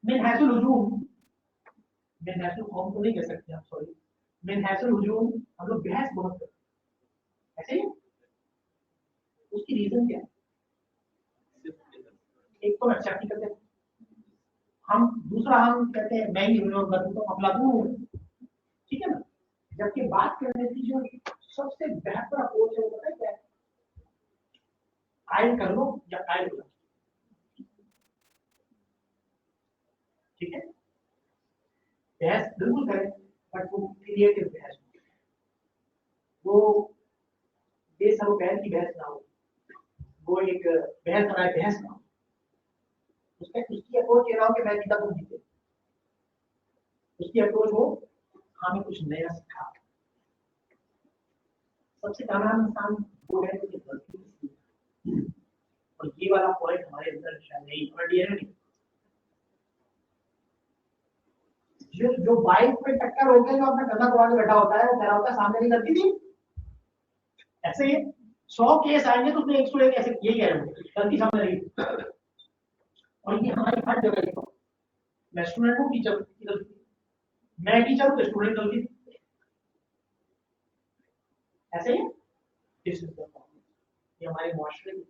मिन हैसुल हुजूम, मिन हैसुल कौम तो नहीं कह सकते आप, सॉरी, मिन हैसुल हुजूम हम लोग बहस बहुत करते हैं, ऐसे ही। उसकी रीजन क्या है? एक तो एक्सेप्ट नहीं करते हम, दूसरा हम कहते हैं मैं ही हूं तो अफलातून हूं, ठीक है ना। जबकि बात करने की जो सबसे बेहतर अप्रोच है वो पता है क्या है? कायल कर लो या कायल हो जाओ, ठीक है। बहस बिल्कुल करें, बट वो क्रिएटिव बहस, वो बेसरो बहस की बहस ना हो, वो एक बहस बनाए बहस ना हो, उसकी अप्रोच ये ना हो कि मैं जीता तुम जीते, उसकी अप्रोच हो हमें कुछ नया सीखा। सबसे कामयाब इंसान वो है जो गलती सीखता है, और ये वाला पॉइंट हमारे अंदर शायद नहीं, हमारे डीएनए नहीं। जो बाइक पे टक्कर हो गया, जो अपना कंधा दबा के बैठा होता है, वो कह रहा होता है सामने नहीं गलती थी। ऐसे ही 100 केस आएंगे तो उसमें 101 ऐसे यही कह रहे होंगे गलती सामने नहीं। और ये हमारी हर जगह, मैं स्टूडेंट हूँ, टीचर की गलती, मैं टीचर हूँ तो स्टूडेंट गलती, ऐसे ही। ये हमारे मुआशरे की।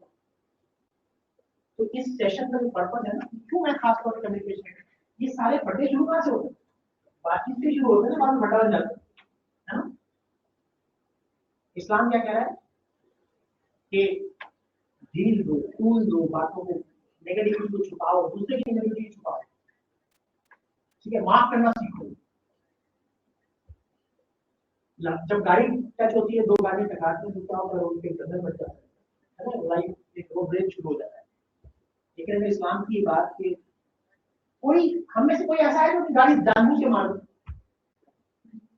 तो इस सेशन का जो पर्पज है ना, क्यों मैं खासतौर पर कम्युनिकेशन, ये सारे फटे शुरू कहाँ से होते हैं? बातचीत से शुरू होते हैं ना, बाद में फटा बन जाता है ना। इस्लाम क्या कह रहा है कि ढील दो, टूल दो, बातों को, नेगेटिविटी को छुपाओ, दूसरे की नेगेटिविटी छुपाओ, ठीक है, माफ करना सीखो। जब गाड़ी टच होती है, दो गाड़ी टकराती है, दूसरा पर उनके अंदर बढ़ जाता है ना, लाइफ एक वो ब्रेक शुरू हो जाता है। लेकिन इस्लाम की बात कि कोई हम में से कोई ऐसा है जो गाड़ी जानबूझ के मार दो,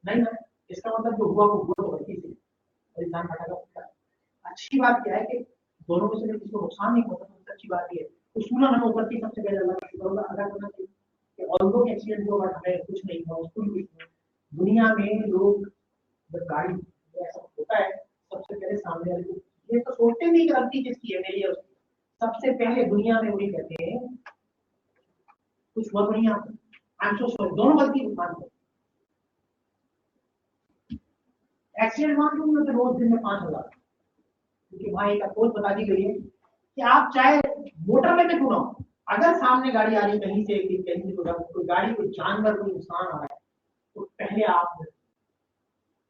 नहीं ना, इसका मतलब जो हुआ वो हुआ तो गलती से, और इंसान फटा है। अच्छी बात क्या है कि दोनों में से किसी को नुकसान नहीं होता, तो अच्छी बात ये है। उसूलन हमें ऊपर की सबसे पहले अल्लाह का शुक्र अदा करना चाहिए कि ऑल्दो के एक्सीडेंट हुआ बट हमें कुछ नहीं हुआ, उसको कुछ नहीं। दुनिया में लोग जब गाड़ी ऐसा होता है, सबसे पहले सामने वाले को ये तो सोचते नहीं कि गलती किसकी है, मेरी है उसकी। सबसे पहले दुनिया में वही कहते हैं कुछ हुआ तो नहीं, आप आई एम सो सॉरी, दोनों गलती मानते। एक्सीडेंट मान लो तो रोज दिन में 5,000, क्योंकि वहां एक अप्रोच बता दी गई है कि आप चाहे मोटर में क्यों ना हो, अगर सामने गाड़ी आ रही कहीं से कोई गाड़ी, कोई जानवर, कोई इंसान आ रहा है, तो पहले आप,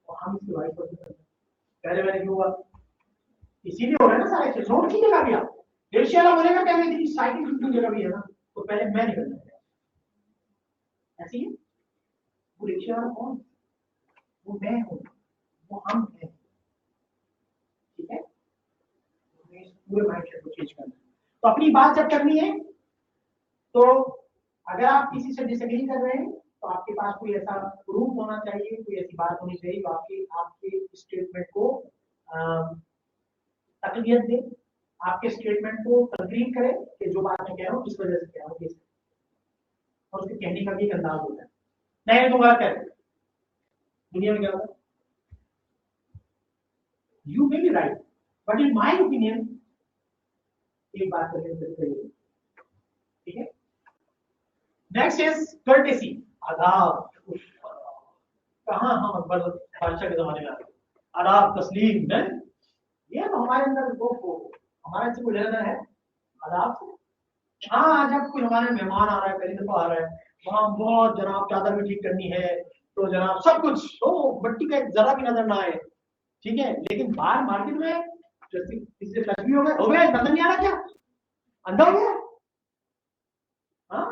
और हम इसकी वाइफ पहले मैंने क्यों हुआ, इसीलिए हो रहा है ना सारे चीज। रोड की जगह भी आप रिक्शा वाला बोलेगा पहले कि साइकिल की जगह भी है ना, तो पहले मैं निकलना है, ऐसी है। वो रिक्शा वाला कौन, वो मैं हूँ, वो हम हैं, ठीक है। पूरे माइंडसेट को चेंज करना है। तो अपनी बात जब करनी है, तो अगर आप किसी से डिसएग्री कर रहे हैं, तो आपके पास कोई ऐसा प्रूफ होना चाहिए, कोई ऐसी बात होनी चाहिए जो आपके स्टेटमेंट को तकलीफ दे, आपके स्टेटमेंट को कंक्रीट करे कि जो बात मैं कह रहा हूँ किस वजह से कह रहा हूँ, और उसके कहने का भी एक अंदाज होता है। नहीं तो बात कर, दुनिया में क्या होता है, you may be right but in my opinion एक बात करने, ठीक है। नेक्स्ट इज कर्टेसी, आदाब। कहाँ हम अकबर बादशाह के जमाने में आ गए, आदाब तस्लीम है, ये तो हमारे अंदर वो हमारे से कोई लेना है आदाब से। हाँ, जब कोई हमारे मेहमान आ रहा है, पहली दफा आ रहा है, वहाँ बहुत जनाब चादर भी ठीक करनी है, तो जनाब सब कुछ तो बट्टी का जरा भी नजर ना आए, ठीक है। लेकिन बाहर मार्केट में किसी फ्लश भी हो गया, नजर नहीं आ रहा क्या, अंधा हो गया। हाँ,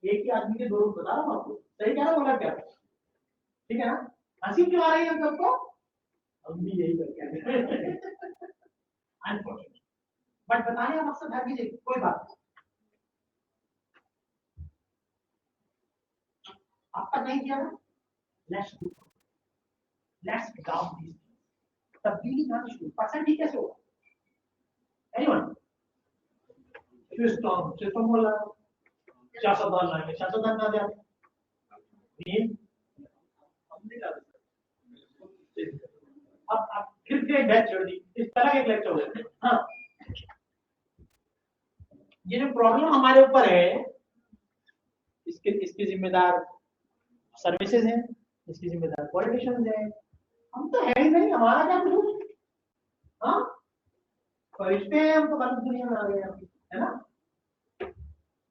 एक ही आदमी के दो रूप बता रहा हूँ आपको, सही क्या ना बोला क्या, ठीक है ना। हंसी क्यों आ रही है हम सबको, हम भी यही करके अनफॉर्चुनेट, बट बताने का मकसद है कि कोई बात नहीं, आपका नहीं किया ना, let's do, let's down this तब्दीली ना शुरू। परसेंट कैसे होगा, एनीवन सिस्टम बोल रहा है, सियासतदान लाएंगे, सियासतदान ना जाए, अब फिर से एक बैच छोड़ दी, इस तरह एक लेक्चर हो गया। हाँ, ये जो प्रॉब्लम हमारे ऊपर है, इसके जिम्मेदार सर्विसेज हैं, इसकी जिम्मेदार पॉलिटिशियंस हैं। हम तो है ही नहीं, हमारा क्या कुछ। हाँ, फरिश्ते हैं हम, तो गलत दुनिया में आ गए हैं, है ना।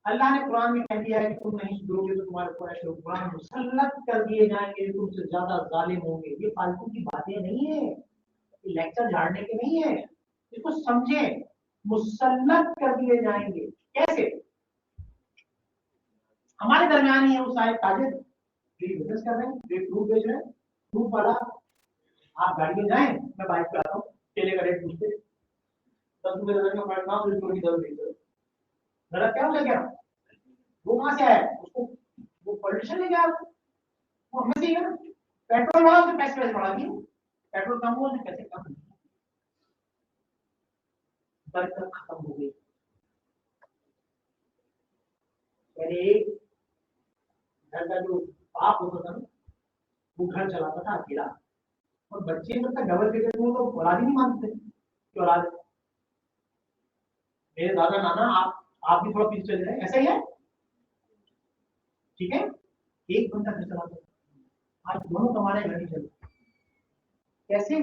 अल्लाह ने कुरान में कह दिया है कि तुम नहीं सुधरोगे तो तुम्हारे ऊपर ऐसे कुरान मुसल्लत कर दिए जाएंगे, तुमसे ज्यादा जालिम होंगे। ये फालतू की बातें नहीं है, ये लेक्चर झाड़ने के नहीं है, इसको समझे। मुसल्लत कर दिए जाएंगे कैसे? हमारे दरमियान ही है वो सारे ताजिर बिजनेस कर रहे हैं, वे फ्रूट बेच रहे हैं, फ्रूट वाला आप गाड़ी में जाए, मैं बाइक पे आता हूँ, केले का रेट पूछते 10 रुपए दर्जन का पड़ता हूँ, 20 रुपए की 10 रुपए। गलत क्या हो गया? वो कहां से आया? उसको वो पॉलिटिशियन ले गया, वो हमें से ही है ना। पेट्रोल बढ़ा तो पैसे बढ़ा दिए, पेट्रोल कम हुआ तो पैसे कम हुए, बरकत खत्म हो गई। पहले एक घर का जो बाप होता था ना, वो घर चलाता था अकेला, और बच्चे मतलब डबल क्रिकेट में तो औलाद ही नहीं मानते कि औलाद। मेरे दादा नाना, आप भी थोड़ा पीछे चले जाए, ऐसा ही है, ठीक है। एक बंदा घर चलाता था, आज दोनों कमाने घर नहीं चलते, कैसे?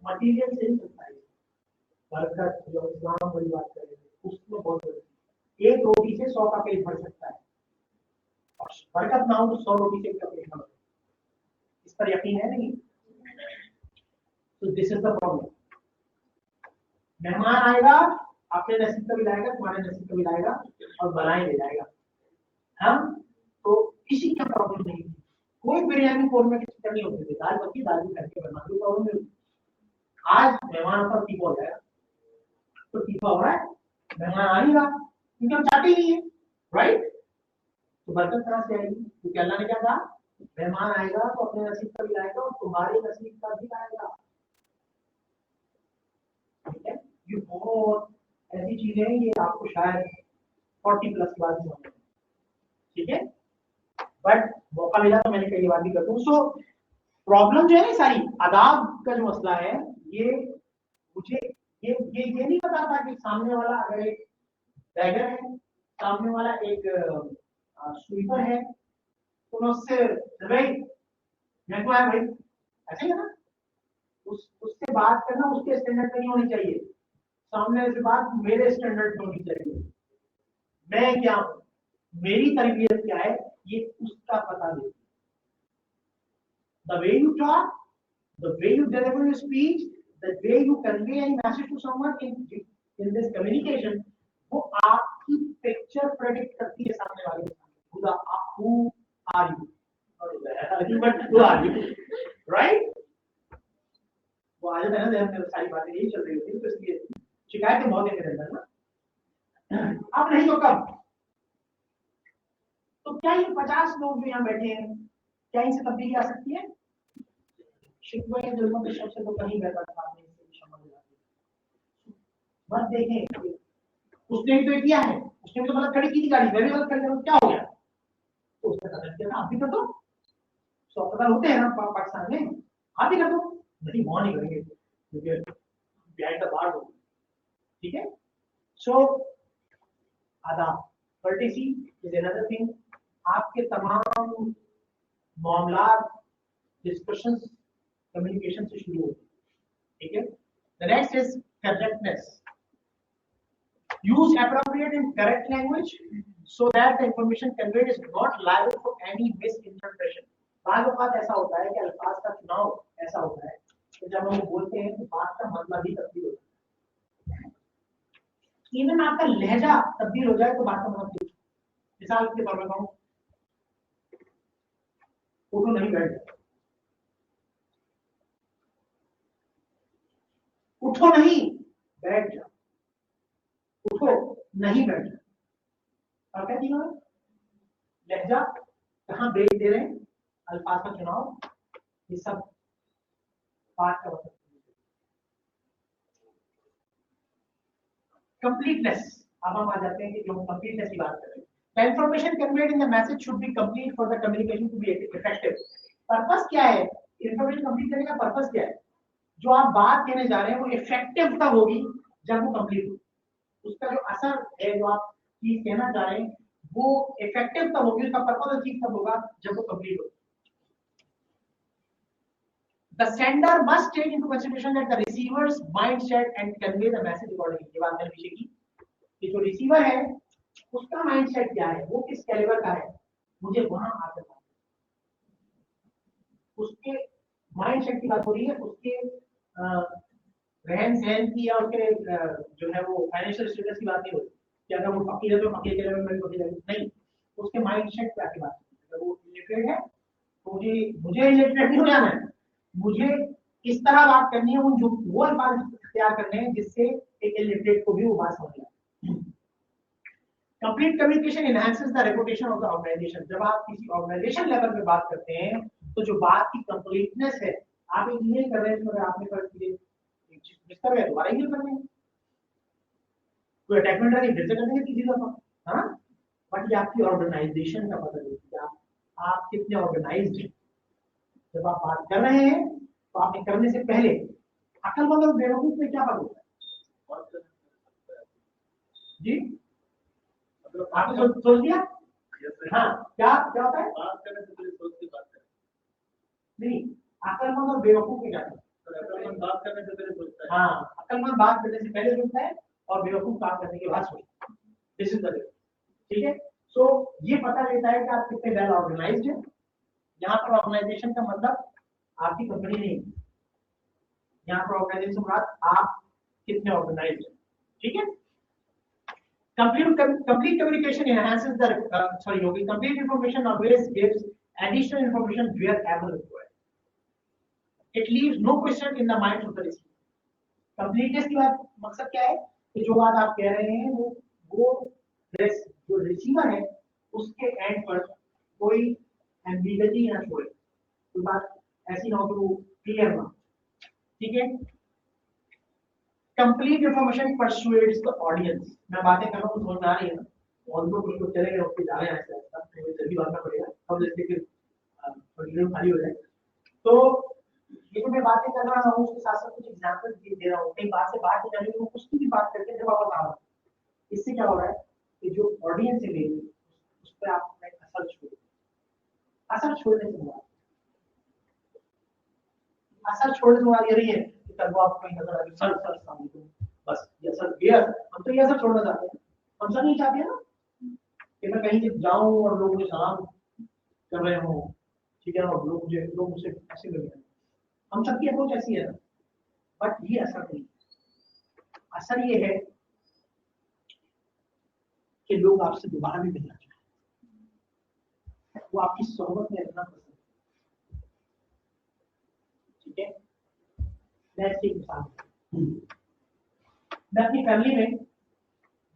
मटीरियल से ही चलता है। बरकत जो इस्लाम बड़ी बात कर रहे हैं उसमें बहुत बड़ी, एक रोटी से 100 का पेट भर सकता है, और बरकत ना हो तो 100 रोटी से का पेट भर। इस पर यकीन है नहीं? तो दिस इज द प्रॉब्लम। मेहमान आएगा, अपने नसीब का भी लाएगा, तुम्हारे नसीब का भी लाएगा, और बलाएं ले जाएगा। हम तो किसी का प्रॉब्लम नहीं, कोई बिरयानी कोरमे की चक्कर नहीं होती थी, दाल बच्ची दाल भी करके बना दो, प्रॉब्लम नहीं। आज मेहमान पर टीपा हो जाएगा, तो टीपा हो रहा है, मेहमान आ नहीं रहा क्योंकि हम चाहते ही नहीं है, राइट। तो बरकत कहां से आएगी? क्योंकि अल्लाह ने क्या कहा, मेहमान आएगा तो अपने नसीब का भी लाएगा और तुम्हारे नसीब का भी लाएगा, ठीक है। ये बहुत ऐसी चीजें हैं, ये आपको शायद 40+ के बाद समझ, ठीक है। बट मौका मिला तो मैंने कई बार भी कर दूं। सो प्रॉब्लम जो है सारी आदाब का जो मसला है, ये मुझे ये नहीं पता था कि सामने वाला अगर एक बैगर है, सामने वाला एक स्वीपर है, तो मैं उससे भाई मैं तो आया भाई, ऐसे ही है ना। उससे बात करना उसके स्टैंडर्ड पे नहीं होनी चाहिए, सामने से बात मेरे स्टैंडर्ड पे होनी चाहिए। मैं क्या हूं, मेरी तरबियत क्या है, ये उसका पता नहीं। The way you talk, the way you deliver your speech, the way you convey any message to someone in this communication, वो आपकी पिक्चर प्रेडिक्ट करती है सामने वाले के सामने। Who are you? But who are you? Right? वो आज है ना, सारी बातें यही चल रही होती है, तो इसलिए शिकायतें बहुत है मेरे अंदर ना। अब नहीं तो कब? तो क्या ये 50 लोग जो यहाँ बैठे हैं, क्या इनसे तब्दीली आ सकती है? शिकवे जुल्म के शब्द से तो कहीं बेहतर बात नहीं, समझ आती। बस देखें, उसने भी तो किया है, उसने भी तो गलत खड़ी की थी गाड़ी, मैं भी गलत खड़ी, क्या हो गया? तो उसने गलत किया, आप भी कर दो। 100 कदर होते हैं ना पाकिस्तान में, आप भी कर दो। नहीं, वहां नहीं करेंगे क्योंकि बिहाइंड द बार होगी, ठीक है। सो आदाब, कर्टेसी इज अनदर थिंग। आपके तमाम मामला डिस्कशंस कम्युनिकेशन से शुरू होती है, ठीक है। The next is correctness. Use appropriate and correct language so that the information conveyed is not liable for any misinterpretation. बार बार ऐसा होता है कि अल्फाज का चुनाव ऐसा होता है कि जब हम बोलते हैं तो बात का मतलब ही तब्दील होता है। इवन आपका लहजा तब्दील हो जाए तो बात का मतलब। मिसाल के तौर पर कहूं, उठो नहीं बैठ जाओ, उठो नहीं बैठ जाओ, उठो नहीं बैठ जाओ, और क्या तीनों लहजा, कहां ब्रेक दे रहे हैं, अल्फाज का चुनाव, ये सब बात का मतलब। कंप्लीटनेस, अब हम आ जाते हैं कि जो कंप्लीटनेस की बात कर रहे हैं। The information conveyed in the message should be complete for the communication to be effective. Purpose क्या है? इंफॉर्मेशन कंप्लीट करने का पर्पस क्या है? जो आप बात कहने जा रहे हैं वो इफेक्टिव तब होगी जब वो कंप्लीट हो, उसका जो असर है, जो आप चीज कहना चाह रहे हैं, वो इफेक्टिव तब होगी, उसका पर्पज अचीव तब होगा जब वो कंप्लीट हो। The sender must take into consideration that the receiver's mindset and convey the message accordingly। ये बात मैंने पीछे की कि जो रिसीवर है उसका माइंडसेट क्या है, वो किस कैलिबर का है, मुझे वहां आकर उसके माइंडसेट की बात हो रही है, उसके रहन सहन की या उसके जो है वो फाइनेंशियल स्टेटस की बात नहीं हो रही कि अगर वो फकीर है तो फकीर के लेवल में फकीर है, नहीं, उसके माइंडसेट क्या की बात। अगर वो इलिटरेट है तो मुझे इलिटरेट नहीं हो जाना है, मुझे इस तरह बात करनी है, जो वो अल्फाज तैयार करने हैं जिससे एक इलिटरेट को भी वो बात समझ आए। Complete communication enhances the reputation of the organisation. जब आप किसी ऑर्गेनाइजेशन लेवल पे बात करते हैं तो जो बात की कंप्लीटनेस है, आप एक ईमेल कर रहे हैं तो आपने कर दिया है, दोबारा ईमेल कर देंगे, कोई अटैचमेंट रखी फिर से कर देंगे किसी दफा, हाँ, बट ये आपकी ऑर्गेनाइजेशन का पता नहीं कि आप कितने ऑर्गेनाइज्ड हैं। जब आप बात कर रहे हैं तो आपने करने से पहले अकलमंद और बेवकूफ में क्या फर्क होता है जी? आपने सोच लिया? हाँ, क्या क्या होता है? बात करने से पहले सोच के बात करें। नहीं, अकलमंद और बेवकूफ में क्या है? अकलमंद बात करने से पहले सोचता है। हाँ, अकलमंद बात करने से पहले सोचता है और बेवकूफ काम करने के बाद सोचता है। दिस इज द डिफरेंस, ठीक है? सो ये पता लेता है कि आप कितने वेल ऑर्गेनाइज्ड हैं। यहाँ पर ऑर्गेनाइजेशन का मतलब आपकी कंपनी नहीं, यहाँ पर ऑर्गेनाइजेशन मतलब आप कितने ऑर्गेनाइज्ड हैं, ठीक है? Complete communication enhances the complete information always gives additional information wherever required. It leaves no question in the mind of the receiver. Completeness की बात मकसद क्या है कि जो बात आप कह रहे हैं वो जो रिसीवर है उसके एंड पर कोई एम्बिगुइटी ना छोड़े, कोई बात ऐसी ना हो कि वो क्लियर ना, ठीक है? Complete information persuades the audience. मैं बातें कर रहा हूँ समझ में आ रही है ना? और तो कुछ लोग चले गए, उसके जा रहे हैं, ऐसा तो जल्दी बात पड़ेगा और जैसे कि खाली हो जाए। तो ये जो मैं बातें कर रहा हूँ उसके साथ साथ कुछ एग्जांपल दे रहा हूँ, कई बात से बात नहीं कर कुछ की भी बात करके जब वापस आ रहा हूँ, इससे क्या हो रहा है कि जो ऑडियंस है मेरी उस पर आप असर छोड़ने से हुआ, असर छोड़ने से हुआ ये रही है कि तब आप कहीं नजर आ गई सर सामने को, बस ये असर गया। हम तो ये असर छोड़ना चाहते हैं, हम सब नहीं चाहते हैं ना कि मैं कहीं से जाऊं और लोग मुझे सलाम कर रहे हो, ठीक है, और लोग मुझे ऐसे मिल रहे हैं, हम सबकी अप्रोच ऐसी है। बट ये असर नहीं, असर ये है कि लोग आपसे दोबारा भी मिलना चाहते हैं, वो आपकी सोहबत में रहना पसंद है, ठीक है? मैं अपनी फैमिली में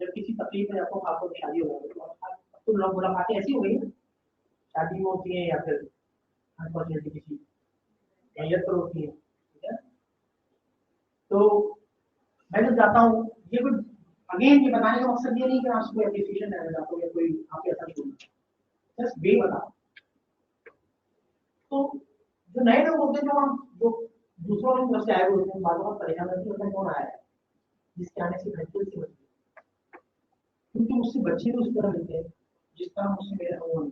जब किसी तकलीफ में जाता हूँ, खासतौर पर शादी हो गई तो लोग मुलाकातें ऐसी हो गई ना, शादी में होती है या फिर अनफॉर्चुनेटली किसी कैरियर पर होती है, ठीक है? तो मैं जब जाता हूँ, ये कोई अगेन ये बताने का मकसद ये नहीं कि आपसे कोई एप्रिसिएशन लेना चाहता हूँ या कोई आपके ऐसा छोड़ना, जस्ट वे बता। तो जो नए लोग होते हैं जो दूसरों की तरफ से आए हुए होते हैं, बातों का परेशान रहती है, कौन आया है जिसके आने से घंटे से बच्चे, क्योंकि मुझसे बच्चे भी उस तरह मिलते हैं जिस तरह मुझसे मेरे हम हुए,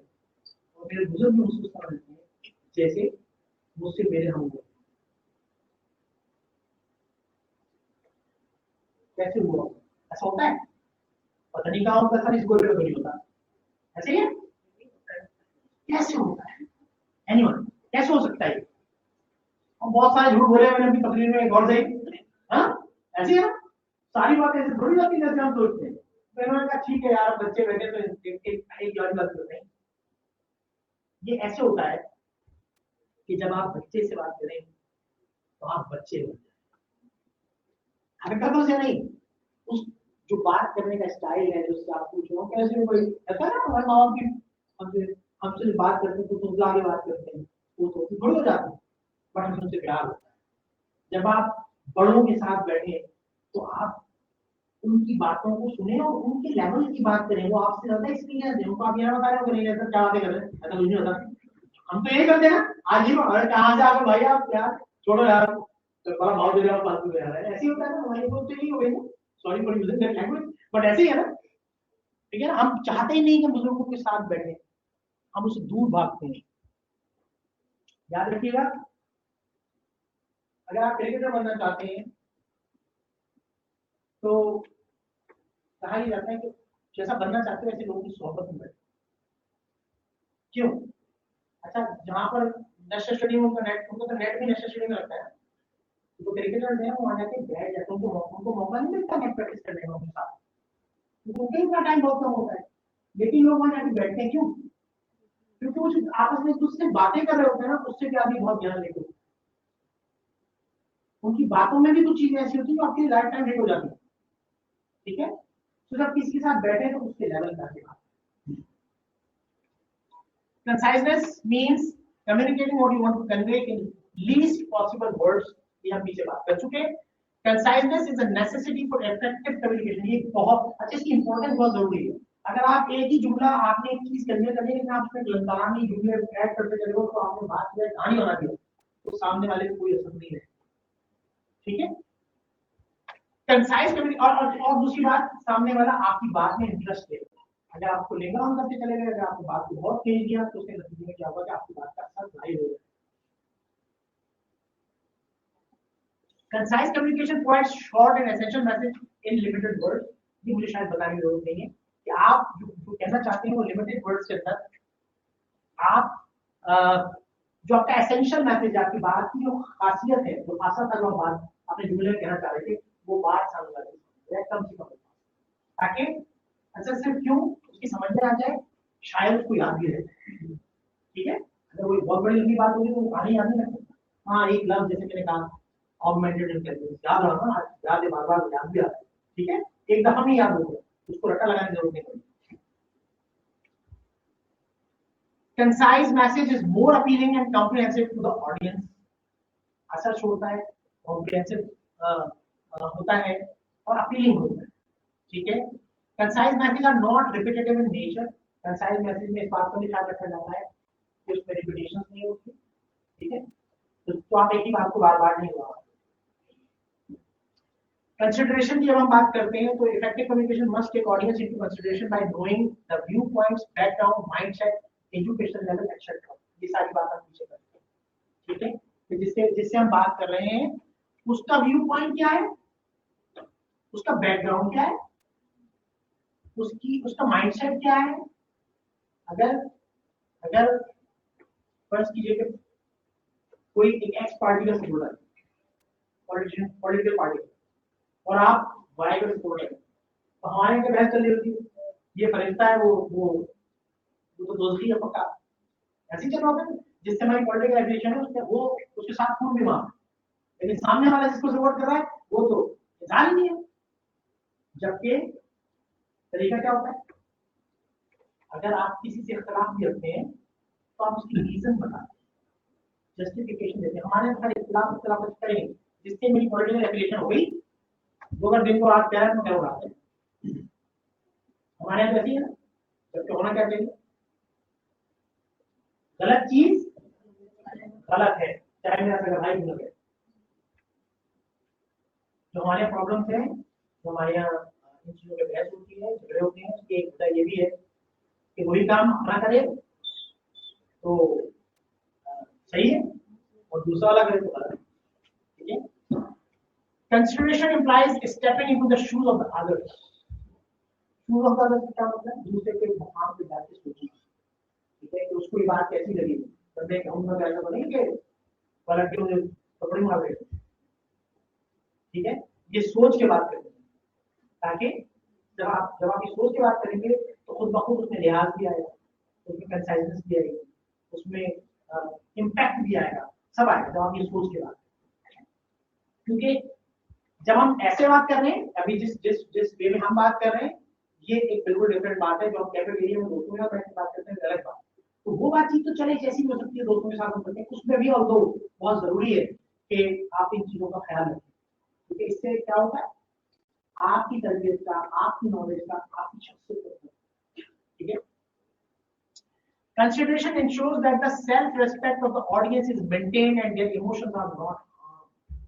और मेरे बुजुर्ग भी मुझसे उस तरह मिलते हैं जैसे मुझसे मेरे हम हुए। कैसे हुआ? ऐसा होता है? पता नहीं कहाँ होता, इस गोले में नहीं होता, ऐसे ही है? कैसे होता है? एनीवन, कैसे हो सकता है? हम बहुत सारे झूठ बोले मैंने अपनी तकरीर में, गौर से, हाँ ऐसे है ना? सारी बातें ऐसे थोड़ी जाती जैसे हम सोचते हैं। तो इन्होंने कहा ठीक है यार, बच्चे बैठे तो एक बात करते हैं। ये ऐसे होता है कि जब आप बच्चे से बात करें तो आप बच्चे बन जाए, हरकतों से नहीं, उस जो बात करने का स्टाइल है, जो आप पूछो कैसे कोई ऐसा ना, हमारे माँ बाप की हमसे बात करते हैं तो तुझला के बात करते हैं, वो तो थोड़ी हो जाती है, बट हम उनसे प्यार होता है। जब आप बड़ों के साथ बैठे तो आप उनकी बातों को सुने और उनके लेवल की बात करें, वो आपसे ज्यादा एक्सपीरियंस है, उनको आप ये बता रहे हो नहीं ऐसा क्या बातें कर रहे हैं, ऐसा कुछ नहीं होता। हम तो यही करते हैं ना, आज ही कहाँ से आगे भाई आप यार छोड़ो यार, तो बड़ा भाव दे रहे हो फालतू में यार, ऐसे ही होता है ना, हमारी सोच तो यही हो गई ना। Sorry for using that language, but ऐसे ही है ना, ठीक है ना। हम चाहते ही नहीं कि बुजुर्गों के साथ बैठे, हम उससे दूर भागते हैं। याद रखिएगा, अगर आप क्रिकेटर बनना चाहते हैं तो कहा ही जाता है कि जैसा बनना चाहते हो ऐसे लोगों की सोहबत में बैठो। क्यों? अच्छा, जहां पर नेशनल स्टेडियम उनका नेट, उनको तो नेट भी नेशनल स्टेडियम में लगता है, तो क्रिकेटर है वहां जाके बैठ जाते, उनको मौका नहीं मिलता नेट प्रैक्टिस करने का उनके साथ, उनके इतना टाइम बहुत कम होता है, लेकिन लोग वहां जाके बैठते हैं। क्यों? क्योंकि वो जो आपस में दूसरे बातें कर रहे होते हैं ना, उससे क्या भी बहुत ज्ञान लेते, उनकी बातों में भी कुछ चीजें ऐसी होती है जो आपकी लाइफ टाइम हिट हो जाती है। ठीक है, तो जब किसी के साथ बैठे तो उसके लेवल पे आके बात। Conciseness means communicating what you want to convey in least possible words. ये हम पीछे बात कर चुके हैं। Conciseness is a necessity for effective communication. ये बहुत अच्छा, इसकी इंपॉर्टेंस बहुत जरूरी है। अगर आप एक ही जुमला, आपने एक चीज कन्वे करनी है लेकिन आप उसमें लंकानी जुमले ऐड करते चले हो, तो आपने बात किया कहानी बना दिया, तो सामने वाले को कोई असर नहीं है। ठीक है, कंसाइज कम्युनिकेशन। और दूसरी बात, सामने वाला आपकी बात में इंटरेस्ट ले। अगर आपको लिंगर ऑन करते चले गए, अगर आपकी बात को बहुत तेज दिया, तो उसके नतीजे में क्या होगा कि आपकी बात का असर जाहिर होगा। Concise communication provides short and essential message in limited words. ये मुझे शायद बताने की जरूरत नहीं है कि आप जो कहना चाहते हैं वो लिमिटेड वर्ड्स के अंदर आप जो आपका एसेंशियल मैसेज, आपकी बात की जो खासियत है, जो असर था, जो बात आपने जुमले में कहना चाह रहे थे, वो बात सामने वाले कम से कम, ताकि अच्छा सिर्फ क्यों उसकी समझ में आ जाए, शायद उसको याद भी रहे। ठीक है, अगर कोई बहुत बड़ी लंबी बात होगी तो वो कहानी याद नहीं रखता। हाँ, एक लफ्ज जैसे मैंने कहा ऑगमेंटेड इंटेलिजेंस, याद रहा ना, याद है, बार बार याद भी आता है। ठीक है, एक दफा में याद होगा, उसको रट्टा लगाने की जरूरत नहीं पड़ेगी। Concise message is more appealing and comprehensive to the audience. असर छोड़ता है, comprehensive होता है और appealing होता है। ठीक है, concise message are not repetitive in nature. Concise message में इस बात को भी ख्याल रखा जाता है कि उसमें repetitions नहीं होती। ठीक है, तो आप एक ही बात को बार बार नहीं बोला। कंसिडरेशन की जब हम बात करते हैं तो effective communication must take audience into consideration by knowing the view points, background, mindset, education level etcetera. ये सारी बात हम पीछे करते हैं। ठीक है, तो जिससे हम बात कर रहे हैं उसका व्यू पॉइंट क्या है, उसका बैकग्राउंड क्या है, उसका माइंडसेट क्या है। अगर फर्ज कीजिए कि कोई एक एक्स पार्टी का सपोर्टर है, पॉलिटिकल पार्टी, और आप वाई का सपोर्टर है, तो हमारे यहाँ बहस चल रही होती है, ये फरिश्ता है, वो तो दोस्ती है पक्का, ऐसी चल रहा होता है। जिससे हमारी पॉलिटिकल एफिलिएशन है उसके, वो उसके साथ खून भी मार, लेकिन सामने वाला जिसको सपोर्ट कर रहा है वो तो इंसान ही नहीं है। जबकि तरीका क्या होता है, अगर आप किसी से इख्तिलाफ भी रखते हैं तो आप उसकी रीजन बताते हैं, जस्टिफिकेशन देते हैं। हमारे साथ इख्तिलाफ करेंगे जिससे मेरी पॉलिटिकल एफिलिएशन हो गई, वो अगर दिन को रात कह रहा है तो क्या उड़ाते हैं। हमारे यहाँ ऐसी है ना, जबकि होना क्या चाहिए, गलत चीज गलत है, चाहे मेरा सगा भाई गलत है। जो हमारे यहाँ प्रॉब्लम है, जो हमारे यहाँ इन चीजों में बहस होती है, झगड़े होते हैं, उसकी एक वजह ये भी है कि वही काम अपना करे तो सही है और दूसरा वाला करे तो गलत है। ठीक है, consideration implies stepping into the shoes of the others. Shoes of the others क्या मतलब है, दूसरे के मुकाम पे जाके सोचिए। ठीक है, कि उसको ये बात कैसी लगी, बंदे हम लोग ऐसा बनेंगे पलट के कपड़े मार रहे। ठीक है, ये सोच के बात करें, ताकि जब आप ये सोच के बात करेंगे तो खुद ब खुद उसमें लिहाज भी आएगा, उसमें कंसाइजनेस भी आएगी, उसमें इम्पैक्ट भी आएगा, सब आएगा जब आप ये सोच के बात करें। क्योंकि जब हम ऐसे बात कर रहे हैं, अभी जिस वे में हम बात कर रहे हैं, ये एक बिल्कुल डिफरेंट बात है। जो हम कैफे एरिया में दोस्तों के साथ बैठ के बात करते हैं, गलत बात। तो वो बातचीत तो चले जैसी हो सकती है दोस्तों के साथ हम करते हैं, उसमें भी और दो बहुत जरूरी है कि आप इन चीजों का ख्याल रखें, क्योंकि इससे क्या होता है, आपकी तरबियत का, आपकी नॉलेज का, आपकी शख्सियत का। ठीक है, consideration ensures that the self respect of the audience is maintained and their emotions are not harmed.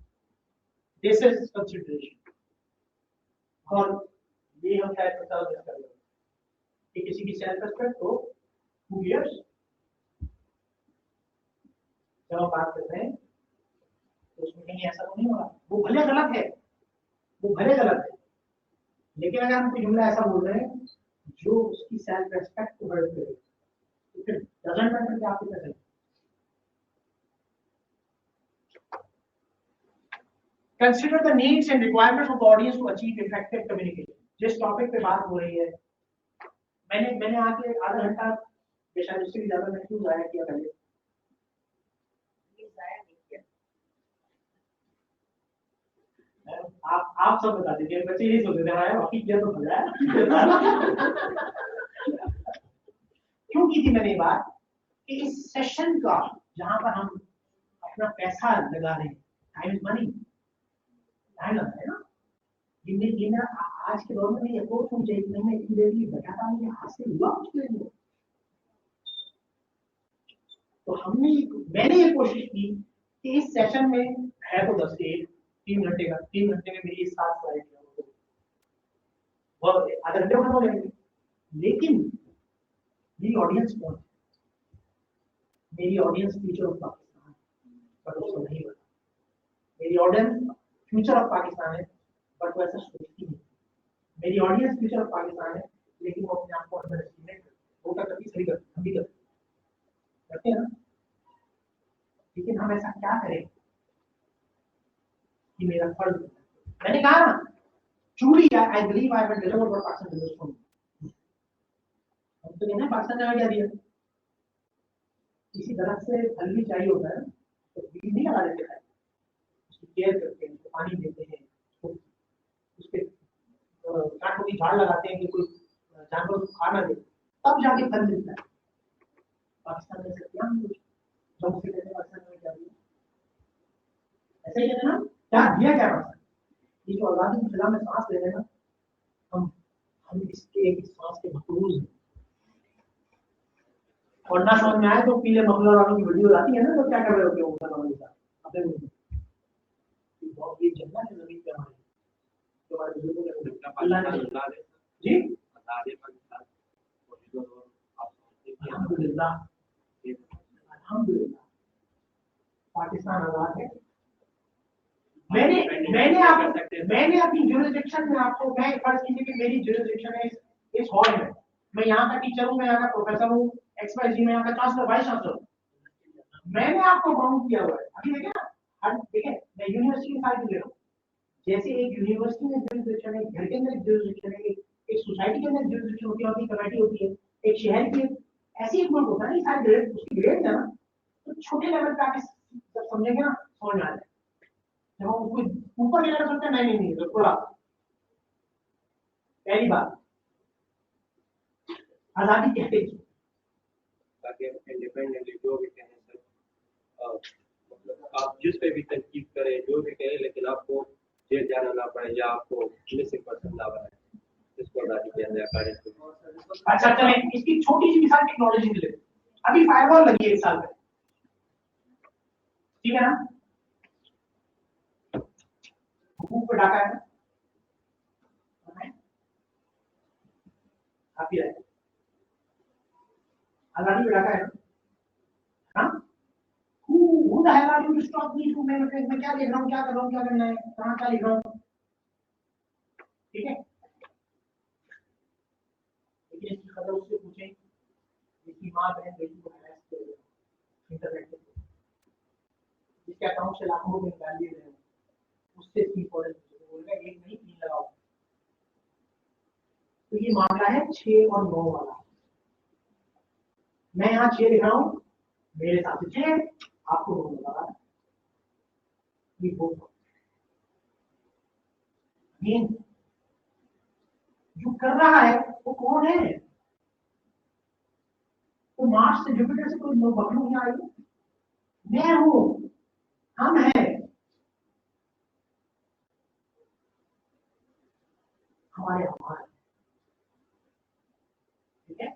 This is consideration. और ये हम शायद पता कर रहे हैं कि किसी की सेल्फ रिस्पेक्ट हो who cares? जब हम बात करते हैं तो उसमें कहीं ऐसा तो नहीं हो रहा, वो भले गलत है, वो भले गलत है, लेकिन अगर हम कोई जुमला ऐसा बोल रहे हैं जो उसकी सेल्फ रेस्पेक्ट को हर्ट करे तो फिर डजंट मैटर कि आप कितना करें। Consider the needs and requirements of the audience to achieve effective communication. जिस टॉपिक पे बात हो रही है, मैंने आके आधा घंटा शायद उससे भी ज्यादा मैं क्यों जाया किया पहले, आप सब बता दीजिए, बच्चे यही सोचते थे हमारे बाकी किया तो भला है। क्यों की थी मैंने ये बात कि इस सेशन का जहां पर हम अपना पैसा लगा रहे हैं, टाइम इज मनी, टाइम लगता है ना, ये मेरा आज के दौर में ये अप्रोच होनी चाहिए कि मैं इतनी देर के लिए बैठा था, मुझे हाथ से हुआ कुछ देर में। तो मैंने ये कोशिश की कि इस सेशन में है तो 10 से 3 घंटे का, 3 घंटे में मेरी 7 स्लाइड वो आधे घंटे में हो जाएंगे, लेकिन मेरी ऑडियंस कौन है? मेरी audience future of Pakistan, but उसको नहीं पता। मेरी ऑडियंस फ्यूचर ऑफ पाकिस्तान है, बट वो ऐसा सोचती नहीं। मेरी ऑडियंस फ्यूचर ऑफ पाकिस्तान है, लेकिन वो अपने आप को अंडर एस्टिमेट करते, वो क्या करती सही करते, हम भी करते हैं ना। लेकिन हम ऐसा क्या करें कि मेरा फर्ज, मैंने कहा ना, truly I believe I will deliver what Pakistan delivers for me. हम तो कहना पाकिस्तान ने क्या दिया, किसी तरफ से फल भी चाहिए होता है तो बीज नहीं लगा देते हैं, उसकी केयर करते हैं, उसको पानी देते हैं, उसके कांटों की झाड़ लगाते हैं कि कोई जानवर को खा ना दे, तब जाके फल मिलता है। पाकिस्तान में क्या जब से कहते पाकिस्तान में क्या दिया, ऐसा ही कहते ना, क्या दिया क्या पाकिस्तान, ये जो आजादी की फिजा में सांस ले रहे हैं ना, हम इसके एक सांस के मकरूज हैं। और ना समझ में आए तो पीले मफलर वालों की वीडियो आती है ना, तो क्या कर रहे होते हो मुसलमानों के साथ, अपने बहुत ये जन्नत है जमीन पे हमारी, जो हमारे बुजुर्गों ने अल्लाह ने जी अल्हम्दुलिल्लाह अल्हम्दुलिल्लाह पाकिस्तान आजाद है। मैंने अपनी ज्यूरिसडिक्शन में आपको, मैं फर्ज कीजिए कि मेरी ज्यूरिसडिक्शन है इस हॉल में, मैं यहाँ का टीचर हूँ, मैं यहाँ का प्रोफेसर हूँ, XYZ में यहाँ का चांसलर, वाइस चांसलर, मैंने आपको बाउंड किया हुआ है। अभी देखे ना, हर देखे मैं यूनिवर्सिटी के साथ ले रहा हूँ, जैसे एक यूनिवर्सिटी में ज्यूरिसडिक्शन है, घर के अंदर ज्यूरिसडिक्शन है, एक सोसाइटी के अंदर ज्यूरिसडिक्शन होती है, कमेटी होती है, एक शहर की ऐसे ही मुल्क होता है ना, सारे ग्रेड उसकी ग्रेड है ना, तो छोटे लेवल पे आके जब समझेंगे ना समझ में आ जाए, जब हम उसको ऊपर लेकर चलते हैं नहीं तो थोड़ा पहली बात आजादी कहते हैं ताकि इंडिपेंडेंटली जो भी कहें सर, मतलब आप जिस पे भी तनकीद करें, जो भी कहें, लेकिन आपको जेल जाना ना पड़े या आपको मिसिंग पर्सन ना बनाए, इसको आजादी के अंदर कार्य। अच्छा चलें, इसकी छोटी सी मिसाल टेक्नोलॉजी की ले, अभी फायरवॉल लगी है 1 साल में, ठीक है ना, हुकूक पे डाका है काफी है, आजादी पे डाका है ना, who the hell are you to stop me to, मैं क्या लिख रहा हूँ, क्या कर रहा हूँ, क्या करना है, कहाँ क्या लिख रहा हूँ, ठीक है। लेकिन इसकी खबर उससे पूछें जिसकी माँ बहन बेटी को हैरेस कर रहे हैं इंटरनेट पे, जिसके अकाउंट से लाखों रुपए निकाल लिए गए, उससे इसकी इंपॉर्टेंस बोलेगा 1 नहीं 3 लगाओ। तो ये मामला है 6 और 9 वाला, मैं यहाँ 6 लिख रहा हूँ, मेरे साथ 6, आपको 9 लगा, ये बहुत जो कर रहा है वो कौन है, तो मार्स से जुपिटर से कोई मखलूक नहीं आई, मैं हूं, हम हैं, हमारे हमारे, ठीक है,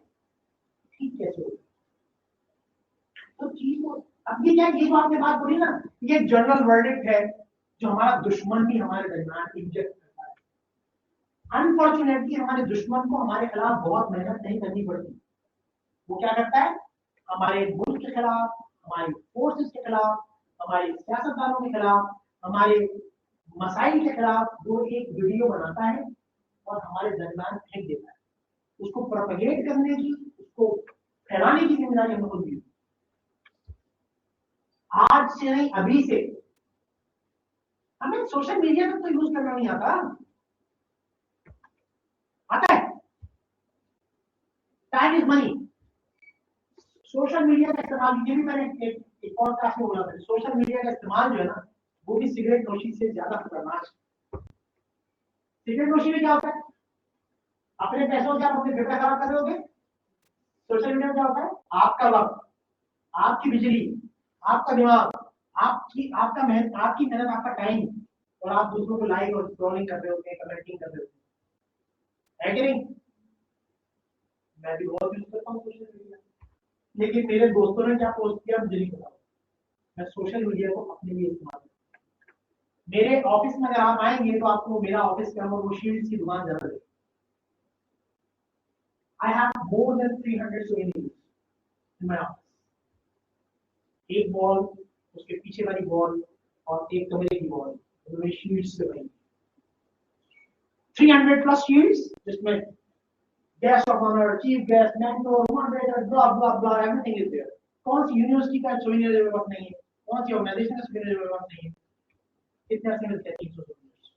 ठीक कैसे हो तो चीज को, अब ये क्या, ये जो आपने बात बोली ना, ये जनरल वर्डिक्ट है जो हमारा दुश्मन भी हमारे दरमियान इंजेक्ट करता है। अनफॉर्चुनेटली हमारे दुश्मन को हमारे खिलाफ बहुत मेहनत नहीं करनी पड़ती। वो क्या करता है, हमारे मुल्क के खिलाफ, हमारी फोर्सेस के खिलाफ, हमारे सियासतदानों के खिलाफ, हमारे मसाइल के खिलाफ वो एक वीडियो बनाता है और हमारे दरमियान फेंक देता है। उसको प्रोपेगेट करने की, उसको फैलाने की जिम्मेदारी हम खुद दी। आज से नहीं, अभी से हमें सोशल मीडिया तक तो यूज करना नहीं आता। आता है? Time is money. Social media का इस्तेमाल, ये भी मैंने एक और क्लास में बोला था, सोशल मीडिया का इस्तेमाल जो है ना, वो भी सिगरेट नोशी से ज्यादा खतरनाक है। सिगरेट नोशी में क्या होता है, अपने पैसों से आप अपने बेटा खराब कर रहे होगे। सोशल मीडिया में क्या होता है, आपका वक्त, आपकी बिजली, आपका दिमाग, आपका मेहनत, आपकी मेहनत, आपका टाइम, और आप दूसरों को लाइक और स्क्रॉलिंग कर रहे होते हैं, कमेंटिंग कर रहे होते हैं, है कि नहीं? मैं भी बहुत यूज करता हूँ सोशल मीडिया, लेकिन मेरे दोस्तों ने क्या पोस्ट किया मुझे नहीं पता। मैं सोशल मीडिया को अपने लिए इस्तेमाल करता हूं। मेरे ऑफिस में अगर आप आएंगे तो आपको मेरा ऑफिस के अंदर वो शील्ड की दुकान ज्यादा है। I have more than 300 souvenirs in my office. एक बॉल, उसके पीछे वाली बॉल और एक कमरे की बॉल, उनमें शील्ड्स से बनी 300 प्लस शील्ड्स, जिसमें guest of honour, chief guest, mentor, moderator, blah blah blah, everything is there. कौन सी यूनिवर्सिटी का सोविनियर मेरे पास नहीं है, कौन सी ऑर्गेनाइजेशन का सोविनियर मेरे पास नहीं है, कितने ऐसे मिलते हैं 300 सोविनियर्स।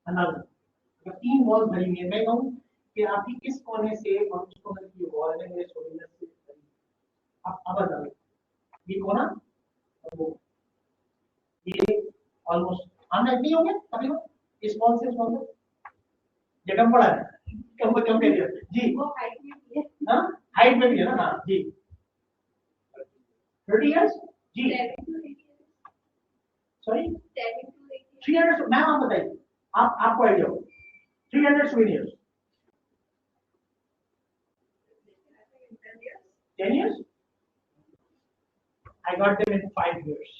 अंदाजा, अगर 3 वॉल भरी हुई है, मैं कहूँ कि आपकी किस कोने से और किस कोने की वॉल है मेरे सोविनियर से अब बताओ, ये कोना और वो, ये ऑलमोस्ट हम नहीं होंगे तकरीबन इस वॉल से उस वॉल में, ये कम पड़ा है, कम करिए जी, वो हाइट में भी है ना, हाइट में भी है ना, हाँ जी, 30 इयर्स जी, सॉरी 300, मैम आप बताइए, आपको आइडिया हो 300 souvenirs 10 years? I got them in 5 years.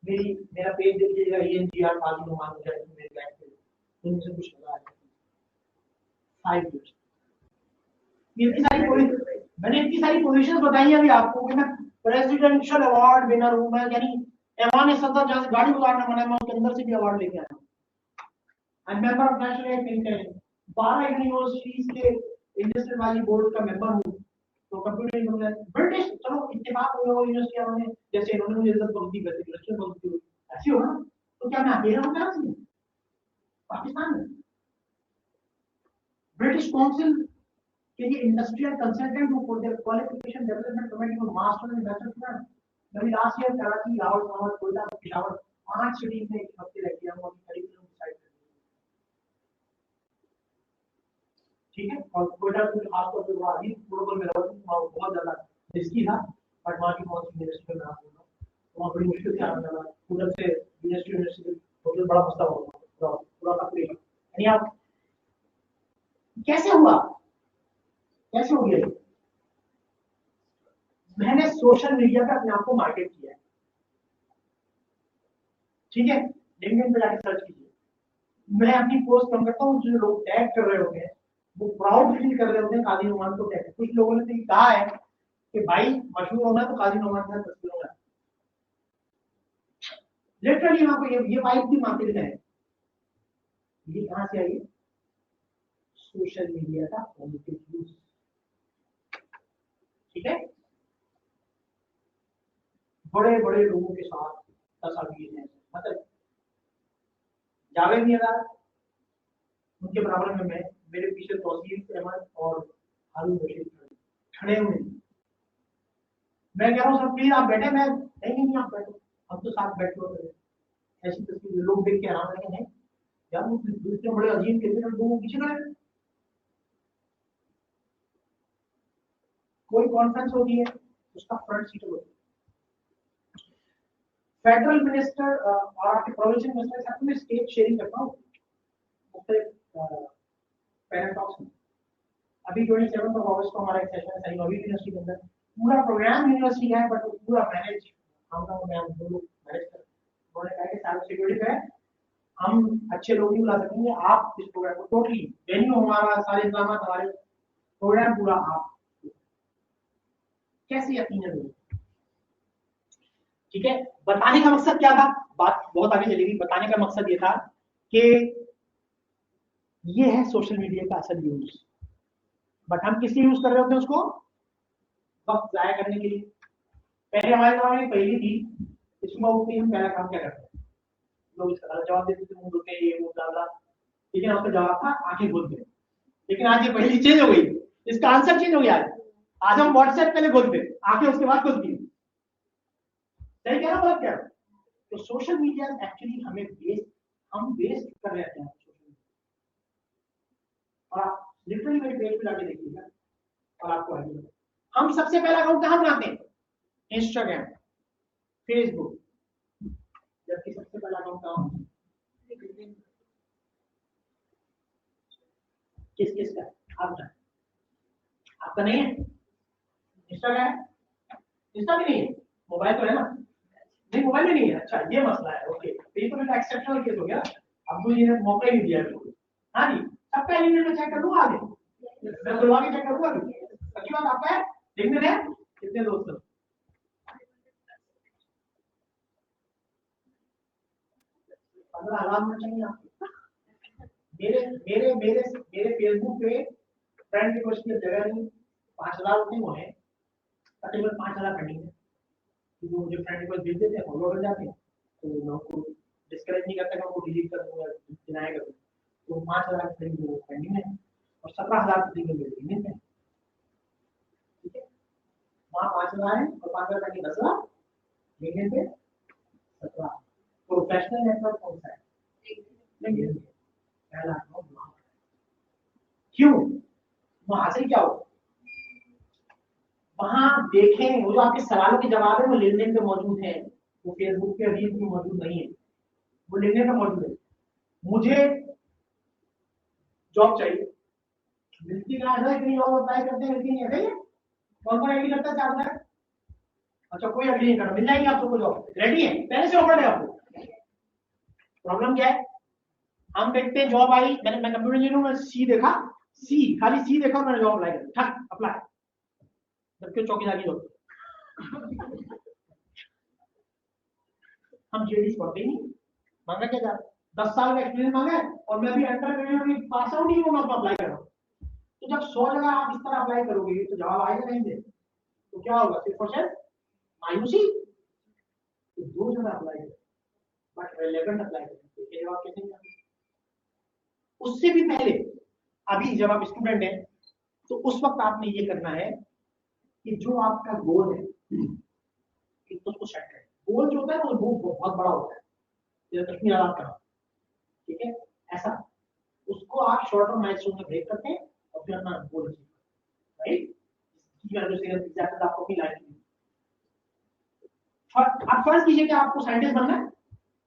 मेरा पेज देखिएगा, ENGR काजी नुमान मेरे बैंक पे उनसे कुछ लगा है 5 years। मैंने इतनी सारी पोजीशंस बताई हैं अभी आपको कि मैं प्रेसिडेंशियल अवार्ड विनर हूं, मैं यानी ऐवान सदर जहां से गाड़ी गुजारने मना, मैं उसके अंदर से भी अवार्ड लेके आया हूं। I am member of national think tank, 12 universities के इंडस्ट्रियल वाली बोर्ड का मेंबर हूं। तो कंप्यूटर ब्रिटिश, चलो इत्तेफाक हो गया यूनिवर्सिटी वालों ने, जैसे इन्होंने मुझे इज्जत बहुत दी, वैसे क्रिश्चियन बहुत दी, ऐसी हो ना, तो क्या मैं अकेला हूं क्या पाकिस्तान में? ब्रिटिश काउंसिल के लिए इंडस्ट्रियल कंसल्टेंट हूं for their qualification development committee for master and bachelor student. मैंने last year Karachi, Lahore, Islamabad, Quetta, Peshawar 5 cities में एक हफ्ते रह किया हूं, अभी करिकुलम डिसाइड कर लिया, ठीक है। और कोयटा में खासतौर पर वहां भी प्रोटोकॉल में रहा हूं, बहुत ज्यादा रिस्की था, बट वहां की बहुत सी यूनिवर्सिटी में आप वहां बड़ी मुश्किल से आना लगा, उधर से यूनिवर्सिटी बहुत बड़ा मसला होगा पूरा का पूरा। यानी आप कैसे हुआ, कैसे हो गया? मैंने सोशल मीडिया पे अपने आप को मार्केट किया है, ठीक है, लिंक्डइन पे जाके सर्च कीजिए, मैं अपनी पोस्ट कम करता हूँ, जो लोग टैग कर रहे होते हैं वो प्राउड फील कर रहे होते हैं काजी नुमान को टैग। कुछ लोगों ने तो कहा है कि भाई मशहूर होना तो काजी नुमान का तस्वीर होना, लिटरली वहां पर ये वाइब भी मार्केट में है। ये कहां से आई? सोशल मीडिया का पॉजिटिव यूज, ठीक है। बड़े बड़े लोगों के साथ तस्वीर है, मतलब जावेद नियाज़, उनके बराबर में मैं, मेरे पीछे तौसीफ अहमद और हारून रशीद खड़े हुए। मैं कह रहा हूँ सर प्लीज आप बैठे, मैं नहीं आप बैठो, हम तो साथ बैठे हुए। ऐसी तस्वीर लोग देख के आराम रहे हैं यार, वो दूसरे बड़े अजीब के लोगों पीछे खड़े। कोई कॉन्फ्रेंस होती है उसका फ्रंट सीट होती है, फेडरल मिनिस्टर और आपके प्रोविंशियल मिनिस्टर साथ में स्टेज शेयरिंग करता हूँ पैराडॉक्स में। अभी 27 अगस्त को हमारा एक सेशन है सही नवी यूनिवर्सिटी के अंदर, पूरा प्रोग्राम यूनिवर्सिटी है बट पूरा मैनेज हम लोग मैनेज कर। उन्होंने कहा कि साल साइबर सिक्योरिटी पे हम अच्छे लोग नहीं बुला सकेंगे। आप इस प्रोग्राम को टोटली वेन्यू हमारा, सारे इंतजाम हमारे, प्रोग्राम पूरा आप कैसे यकीन है। ठीक है, बताने का मकसद क्या था, बात बहुत आगे चलेगी। बताने का मकसद ये था कि ये है सोशल मीडिया का असल यूज, बट हम किस लिए यूज कर रहे होते हैं उसको, वक्त जाया करने के लिए। पहले हमारे जमाने में पहली थी, इसमें उठते हम पहला काम क्या करते हैं, लोग इसका जवाब देते थे, मुंह धोते ये वो बला, लेकिन आपका जवाब था आंखें खोलते। लेकिन आज ये पहली चेंज हो गई, इसका आंसर चेंज हो गया। आज हम व्हाट्सएप पहले खोलते, आंखें उसके बाद खोलती है। सही कह रहा हूं, क्या? तो सोशल मीडिया एक्चुअली हमें हम वेस्ट कर रहे हैं सोशल मीडिया। और आप लिटरली मेरे पेज पे जाके देखिएगा और आपको आइडिया, हम सबसे पहला अकाउंट कहां बनाते हैं, इंस्टाग्राम, फेसबुक, जबकि सबसे पहला अकाउंट कहां होता है, किस का, आपका? आपका नहीं है इंस्टाग्राम? इंस्टा भी नहीं है, मोबाइल तो है ना? नहीं, मोबाइल में नहीं है। अच्छा, ये मसला है। ओके, तो ये तो मेरा एक्सेप्शनल केस हो गया, अब्दुल जी ने मौका ही नहीं दिया बिल्कुल। हाँ जी, सबका एलिमेंट में चेक कर लूंगा आगे, मैं खुलवा के चेक करूंगा। अच्छी बात आपका है, देखने दें कितने दोस्त हैं। $15,000 चाहिए आपको? मेरे मेरे मेरे मेरे फेसबुक पे फ्रेंड रिक्वेस्ट की जगह नहीं, 5,000 रुपये हुए, तकरीबन 5,000 पेंडिंग है। जो मुझे फ्रेंड रिक्वेस्ट भेज देते हैं, फॉलो कर जाते हैं, तो मैं उनको डिस्करेज नहीं करता कि उनको डिलीट कर दूंगा, डिनाई कर दूंगा। तो 5,000 पेंडिंग है और 17,000 पेंडिंग है। ठीक है, वहाँ 5,000 है और 5,000 पेंडिंग 10,000, लेकिन पे 17। प्रोफेशनल नेटवर्क कौन सा है? पहला क्यों? वहां से क्या हो, वहां देखें, वो जो आपके सवालों के जवाब है वो लिंक्डइन पे मौजूद है, वो फेसबुक पे रील पे मौजूद नहीं है, वो लिंक्डइन पे मौजूद है। मुझे जॉब चाहिए, मिलती कहाँ है, इतनी जॉब अप्लाई करते हैं, मिलती नहीं है। कौन कौन एग्री करता है 4,000? अच्छा, कोई एग्री नहीं करना, मिल जाएगी आप सबको जॉब, रेडी है, पहले से ऑफर है आपको। प्रॉब्लम क्या है, हम देखते हैं जॉब आई, मैं कंप्यूटर इंजीनियर हूं, मैं सी देखा, खाली सी देखा, मैंने जॉब अप्लाई कर ठक अप्लाई, जबकि चौकीदार की जॉब। हम जेडीज पढ़ते ही नहीं, मांगा क्या जाता, 10 साल का एक्सपीरियंस मांगा है, और मैं भी अंडर पास आउट नहीं हूँ, मैं अप्लाई कर रहा हूँ। तो जब 100 जगह आप इस तरह अप्लाई करोगे तो जवाब आएगा नहीं दे, तो क्या होगा, सिर्फ और सिर्फ मायूसी। तो 2 जगह अप्लाई करें, बट रेलेवेंट अप्लाई करें, तो जवाब कैसे मिलेगा? उससे भी पहले, अभी जब आप स्टूडेंट हैं, तो उस वक्त आपने ये करना है कि जो आपका गोल है, एक तो उसको सेट करें। गोल जो होता है ना, वो बहुत बड़ा होता है, जैसे कश्मीर आजाद करना, ठीक है, ऐसा उसको आप शॉर्ट टर्म माइलस्टोन में ब्रेक करते हैं और फिर अपना गोल अचीव करते हैं, राइट? आपको अपनी लाइफ में आप फर्ज कीजिए कि आपको साइंटिस्ट बनना है,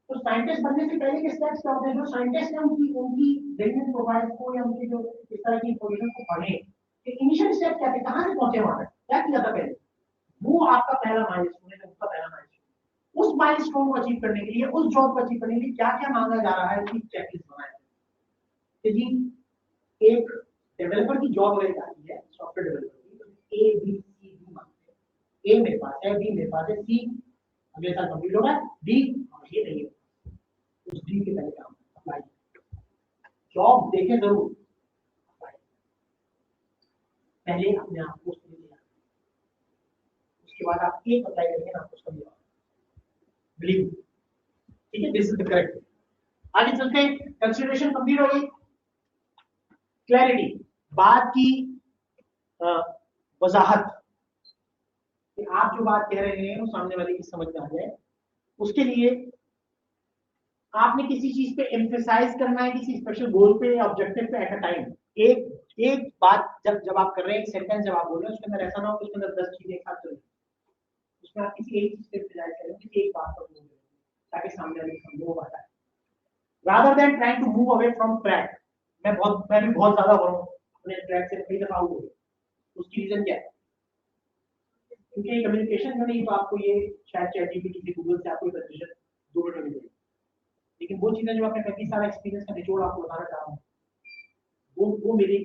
तो साइंटिस्ट बनने से पहले के स्टेप्स क्या होते हैं, जो साइंटिस्ट हैं उनकी लिंक्डइन प्रोफाइल को या उनकी जो इस तरह की इंफॉर्मेशन को पढ़ें कि इनिशियल स्टेप क्या थे, कहां से पहुंचे वहां तक, क्या किया था पहले, वो आपका पहला माइलस्टोन है, उसका पहला माइलस्टोन। उस माइलस्टोन को अचीव करने के लिए, उस जॉब को अचीव करने के लिए क्या क्या मांगा जा रहा है, उसकी चेकलिस्ट बनाए जी। एक डेवलपर की जॉब अगर आती है, सॉफ्टवेयर डेवलपर की, ए बी सी डी मांगते हैं। ए मेरे पास है, बी मेरे पास है, सी अगले साल कंप्लीट होगा, डी ये नहीं है, उस डी के पहले काम अप्लाई, जॉब देखें जरूर, पहले अपने आप को उसके बाद आप एक अप्लाई करेंगे ना, आपको समझ बिलीव। ठीक है, दिस इज द करेक्ट। आगे चलते हैं, कंसिडरेशन कंप्लीट हो गई, क्लैरिटी, बात की वजाहत, कि आप जो बात कह रहे हैं वो सामने वाले की समझ में आ जाए, उसके लिए आपने किसी चीज पे एम्फेसाइज करना है, किसी स्पेशल गोल पे, ऑब्जेक्टिव पे एट अ टाइम। एक बात जब आप कर रहे हैं, एक सेंटेंस जब आप बोल रहे हैं, उसके अंदर ऐसा ना हो कि उसके अंदर 10 चीजें एक साथ चल रही, उसमें आप किसी एक चीज पे एम्फेसाइज करें, किसी एक बात पर बोल रहे हैं, ताकि सामने वाले को समझ आता है, rather than trying to move away from track. मैं भी बहुत ज्यादा हो रहा हूँ अपने ट्रैक से, कई दफा आउट हो गया। उसकी रीजन क्या है? क्योंकि कम्युनिकेशन में नहीं, तो आपको ये शायद ChatGPT से, गूगल से आपको एक 2 मिनट में मिलेगी, वो चीजें जो अपने 35 साल एक्सपीरियंस का निचोड़ आपको बताना चाह रहा हूँ, वो मेरी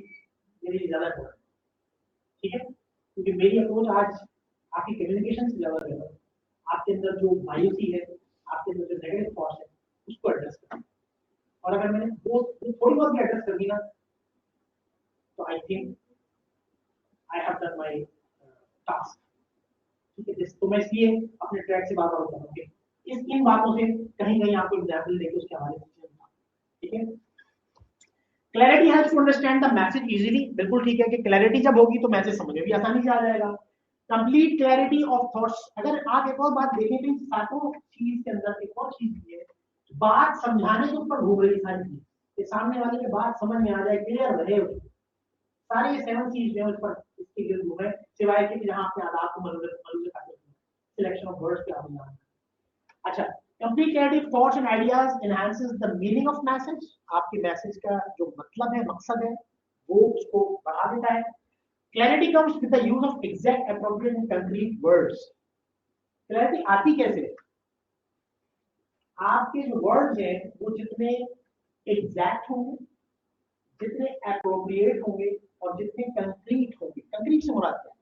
लिए ज्यादा important है, ठीक है? क्योंकि मेरी अप्रोच आज आपकी कम्युनिकेशन से ज्यादा है, आपके अंदर जो मायूसी है, आपके अंदर जो नेगेटिव थॉट्स है, उसको एड्रेस करना। और अगर मैंने वो थोड़ी बहुत भी एड्रेस कर दी ना, तो I think I have done my task, ठीक है? तो मैं इसलिए अपने ट्रैक से बार बार उतरूंगी इन बातों से, कहीं आपको एग्जाम्पल देके उसके हवाले से, ठीक है? Clarity helps to understand the message easily, बिल्कुल ठीक है कि क्लैरिटी जब होगी तो मैसेज समझ में भी आसानी से आ जाएगा। कंप्लीट क्लैरिटी ऑफ थॉट्स, अगर आप एक और बात देखें तो सातों चीज के अंदर एक और चीज भी है, बात समझाने के ऊपर घूम रही सारी चीज, कि सामने वाले की बात समझ में आ जाए, क्लियर रहे, सारे ये 7 चीज जो है उस पर इसके गिर्द घूमे, सिवाय के जहां आपके आदाब को सिलेक्शन ऑफ वर्ड्स पे आप ध्यान। अच्छा, complete clarity of thoughts and ideas enhances the meaning of message, आपके मैसेज का जो मतलब है, मकसद है, वो उसको बढ़ा देता है। Clarity comes with the use of exact, appropriate and concrete words. Clarity आती कैसे? आपके जो वर्ड्स हैं वो जितने एग्जैक्ट होंगे, जितने appropriate होंगे और जितने कंक्रीट होंगे। कंक्रीट से मुराद क्या है?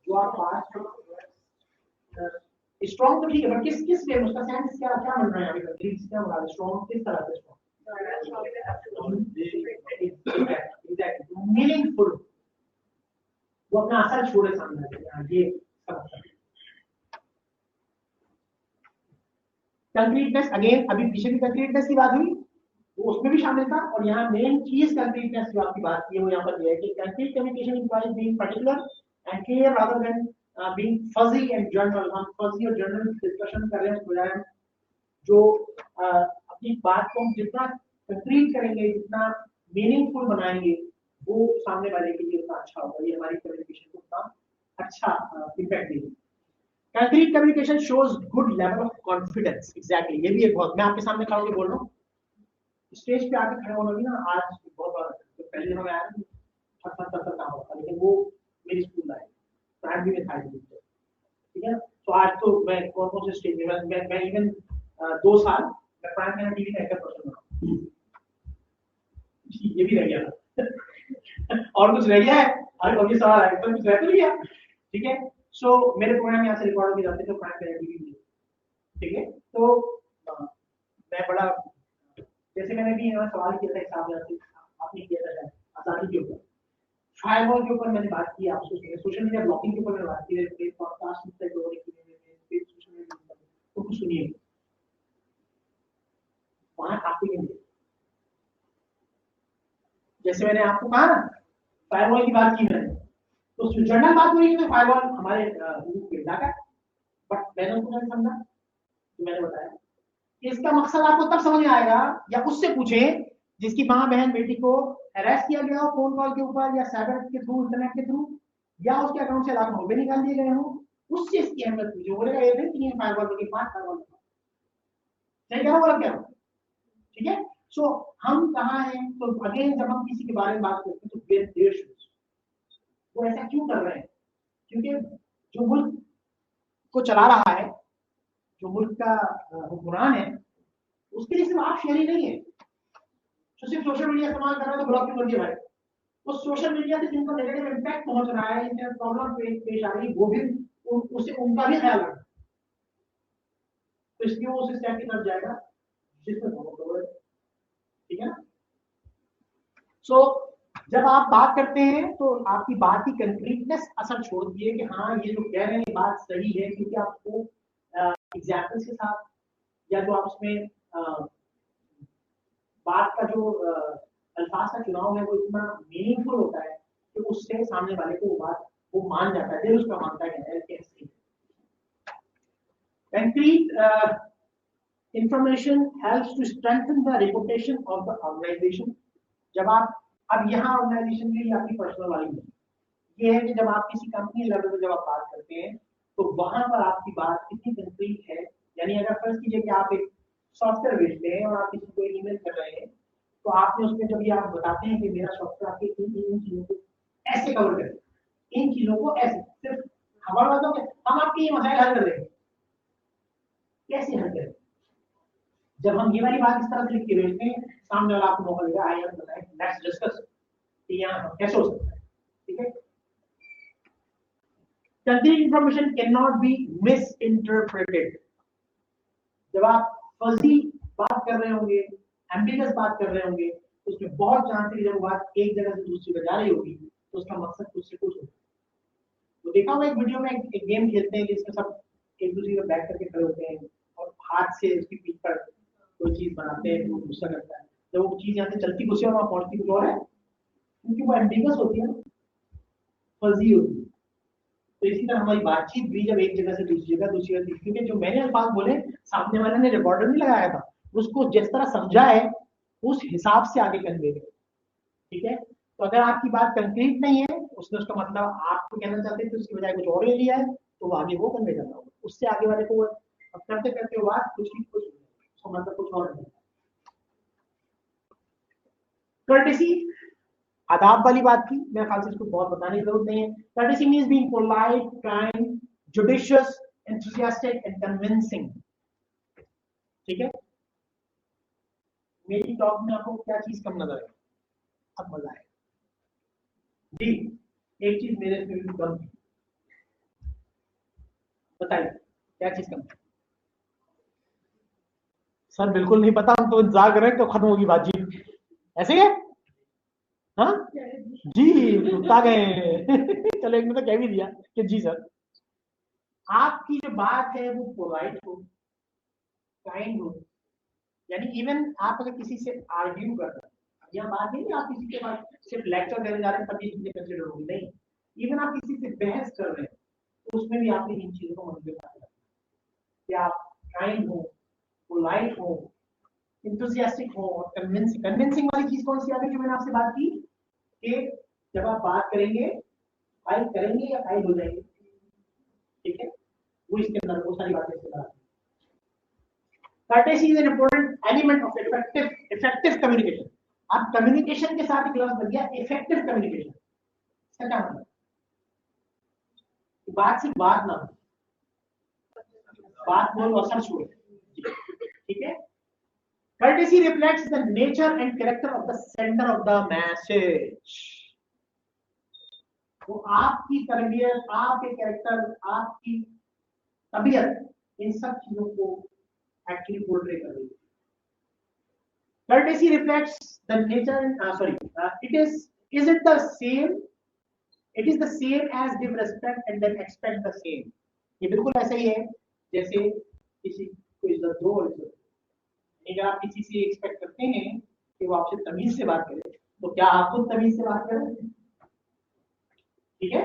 जो आप बात स्ट्रॉन्ग तो ठीक है, पर किस वे में, उसका सेंस क्या क्या बन रहा है? कंक्रीट से क्या मुराद है? स्ट्रॉन्ग किस तरह से स्ट्रॉन्ग? मीनिंगफुल, वो अपना असर छोड़े सामने, ये कंक्रीटनेस। अगेन अभी पीछे भी कंक्रीटनेस की बात हुई, वो उसमें भी शामिल था, और यहाँ मेन चीज कंक्रीटनेस जो आपकी बात की है वो यहाँ पर यह है कि concrete communication implies being particular and clear rather than being fuzzy and general. हम फजी और जनरल डिस्कशन कर रहे हैं, उसके बजाय जो अपनी बात को हम जितना कंक्रीट करेंगे, जितना मीनिंगफुल बनाएंगे, वो सामने वाले के लिए उतना अच्छा होगा, ये हमारी कम्युनिकेशन को उतना अच्छा इम्पैक्ट देगी। Concrete communication shows good level of confidence. Exactly, ये भी एक बहुत, मैं आपके सामने खड़ा होकर बोल रहा हूँ, स्टेज पे आके खड़े होना भी ना आज बहुत बार, तो पहले हमें आया था काम होता, लेकिन वो मेरी स्कूल लाइफ प्राइम भी में था, ठीक है? तो आज तो मैं कौन से स्टेज में, मैं इवन 2 साल मैं प्राइम में टीवी का एंकर पर्सन हूं, ये भी रह गया और कुछ रह गया है? अरे और ये सवाल है, तो कुछ रह तो गया, ठीक है? सो मेरे प्रोग्राम यहाँ से रिकॉर्ड हो जाते थे प्राइम में टीवी में, ठीक है? तो मैं बड़ा, जैसे मैंने भी यहाँ सवाल किया था एग्जाम में, आपने किया था आजादी के ऊपर, फायरवॉल के ऊपर मैंने बात की आपसे, सोशल मीडिया ब्लॉकिंग के ऊपर मैंने बात की है, पॉडकास्ट में सोशल मीडिया, तो कुछ सुनिए वहां आपके लिए, जैसे मैंने आपको कहा ना फायरवॉल की बात की मैंने, तो जनरल बात हुई कि फायरवॉल हमारे इलाका का, बट मैंने उसको नहीं समझा, तो मैंने बताया कि इसका मकसद आपको तब समझ में आएगा, या उससे पूछें जिसकी माँ बहन बेटी को अरेस्ट किया गया हो फोन कॉल के ऊपर, या साइबर के थ्रू, इंटरनेट के थ्रू, या उसके अकाउंट से लाख रुपए निकाल दिए गए हो, उससे इसकी अहमियत पूछो, बोलेगा ये नहीं 3 फायरवॉल की 5 फायरवॉल, सही कह रहा हूँ, ठीक है? सो हम कहाँ हैं? तो अगेन जब हम किसी के बारे में बात करते हैं तो देश वो ऐसा क्यों कर रहे हैं? क्योंकि जो मुल्क को चला रहा है, जो मुल्क का हुक्मरान है, उसके लिए सिर्फ आप शहरी नहीं है, तो सिर्फ सोशल मीडिया इस्तेमाल कर रहा है तो ब्लॉकिंग कर दिया भाई, उस सोशल मीडिया से जिनको नेगेटिव इम्पैक्ट पहुंच रहा है, इनसे प्रॉब्लम पेश आ रही, वो भी उससे उनका भी ख्याल रखना, तो इसलिए वो उस स्टेप की तरफ जाएगा जिसमें ठीक है ना? सो जब आप बात करते हैं तो आपकी बात की कंक्रीटनेस असर छोड़ दिए कि हाँ ये जो कह रहे हैं ये बात सही है, क्योंकि आपको एग्जाम्पल्स के साथ, या जो आप उसमें बात का जो अल्फाज का चुनाव है वो इतना मीनिंगफुल होता है कि उससे सामने वाले को वो बात वो मान जाता है, दिल उसका मानता है कैसे। Concrete information helps to strengthen the reputation of the organization। जब आप, अब यहाँ ऑर्गेनाइजेशन के लिए आपकी पर्सनल वाली है, ये है कि जब आप किसी कंपनी लेवल पे जब आप बात करते हैं तो वहां पर आपकी बात कितनी कंक्रीट है, यानी अगर फर्ज कीजिए कि आप एक सॉफ्टवेयर बेचते हैं और आप किसी को ईमेल कर रहे हैं, तो आपने उसमें जब ये आप बताते हैं कि मेरा सॉफ्टवेयर आपके इन चीजों को ऐसे कवर करे, इन चीजों को ऐसे, सिर्फ खबर बातों के हम आपके ये मसाइल हल कर देंगे, कैसे हल करें? जब हम ये वाली बात इस तरह से लिख के भेजते हैं, सामने वाला आपको मौका देगा, आइए बताएं, लेट्स डिस्कस कि यहाँ कैसे हो सकता है। ठीक है, concrete information can not be miss interpreted. जब आप फजी बात कर रहे होंगे, एम्बिगस बात कर रहे होंगे, तो उसमें बहुत चांस है जब बात एक जगह से दूसरी जगह जा रही होगी तो उसका मकसद कुछ से कुछ होगा। तो देखा हुआ एक वीडियो में एक गेम खेलते हैं जिसमें सब एक दूसरे को बैक करके खड़े होते हैं और हाथ से उसकी पीठ पर कोई चीज बनाते हैं, वो गुस्सा करता है, जब वो चीज यहाँ से चलती कुछ है और वहां पहुंचती कुछ और है, क्योंकि वो एम्बिगस होती है ना, फजी होती है। तो इसी तरह हमारी बातचीत भी जब एक जगह से दूसरी जगह क्योंकि जो मैंने अल्फाज बोले सामने वाले ने रिकॉर्डर नहीं लगाया था, उसको जिस तरह समझा है उस हिसाब से आगे कन्वे करें। ठीक है, तो अगर आपकी बात कंक्रीट नहीं है, उसने उसका मतलब आपको कहना चाहते हैं तो उसकी बजाय कुछ और ले लिया है, तो वो आगे वो कन्वे करना होगा, उससे आगे वाले को अब करते करते वो बात कुछ उसका मतलब कुछ और नहीं। कर्टेसी आदाब वाली बात थी, मेरे ख्याल से इसको बहुत बताने की जरूरत नहीं है। Courtesy means being polite, kind, judicious, enthusiastic and convincing. ठीक है, मेरी टॉक में आपको क्या चीज कम नजर आई? अब मजा आएगा जी। एक चीज मेरे में भी कम थी, बताइए क्या चीज कम थी? सर बिल्कुल नहीं पता, हम तो इंतजार कर रहे हैं कब खत्म होगी बातचीत। ऐसे है? हाँ जी, उठा गए चलो एक ने तो कह भी दिया कि जी सर। आपकी जो बात है वो पोलाइट हो, काइंड हो, यानी इवन आप अगर किसी से आर्ग्यू कर रहे हैं, यह बात नहीं आप किसी के पास सिर्फ लेक्चर देने जा रहे हैं तभी चीजें कंसिडर होगी, नहीं, इवन आप किसी से बहस कर रहे हैं तो उसमें भी आपने इन चीजों को मन में रखना कि आप काइंड हो, पोलाइट हो, इंथुसियास्टिक हो और कन्विंसिंग। कन्विंसिंग वाली चीज कौन सी आ गई जो मैंने आपसे बात की कि जब आप बात करेंगे फाइल करेंगे या फाइल हो जाएंगे। ठीक है, वो इसके अंदर बहुत सारी बातें इसके अंदर। Courtesy is an important element of effective communication. आप कम्युनिकेशन के साथ एक लफ्ज बन गया इफेक्टिव कम्युनिकेशन। इसका क्या मतलब? बात सिर्फ बात ना हो, बात बोलो असर छोड़ो। ठीक है, courtesy reflects the nature and character of the sender of the message. वो आपकी तरबियत, आपके कैरेक्टर, आपकी तबीयत, इन सब चीजों को एक्चुअली पोर्ट्रे कर रही है। Courtesy reflects the nature. Is it the same? It is the same as give respect and then expect the same. ये बिल्कुल ऐसा ही है जैसे किसी को इज्जत दो और इज्जत। अगर आप किसी से एक्सपेक्ट करते हैं कि वो आपसे तमीज से बात करे, तो क्या आप खुद तमीज से बात करें? ठीक है,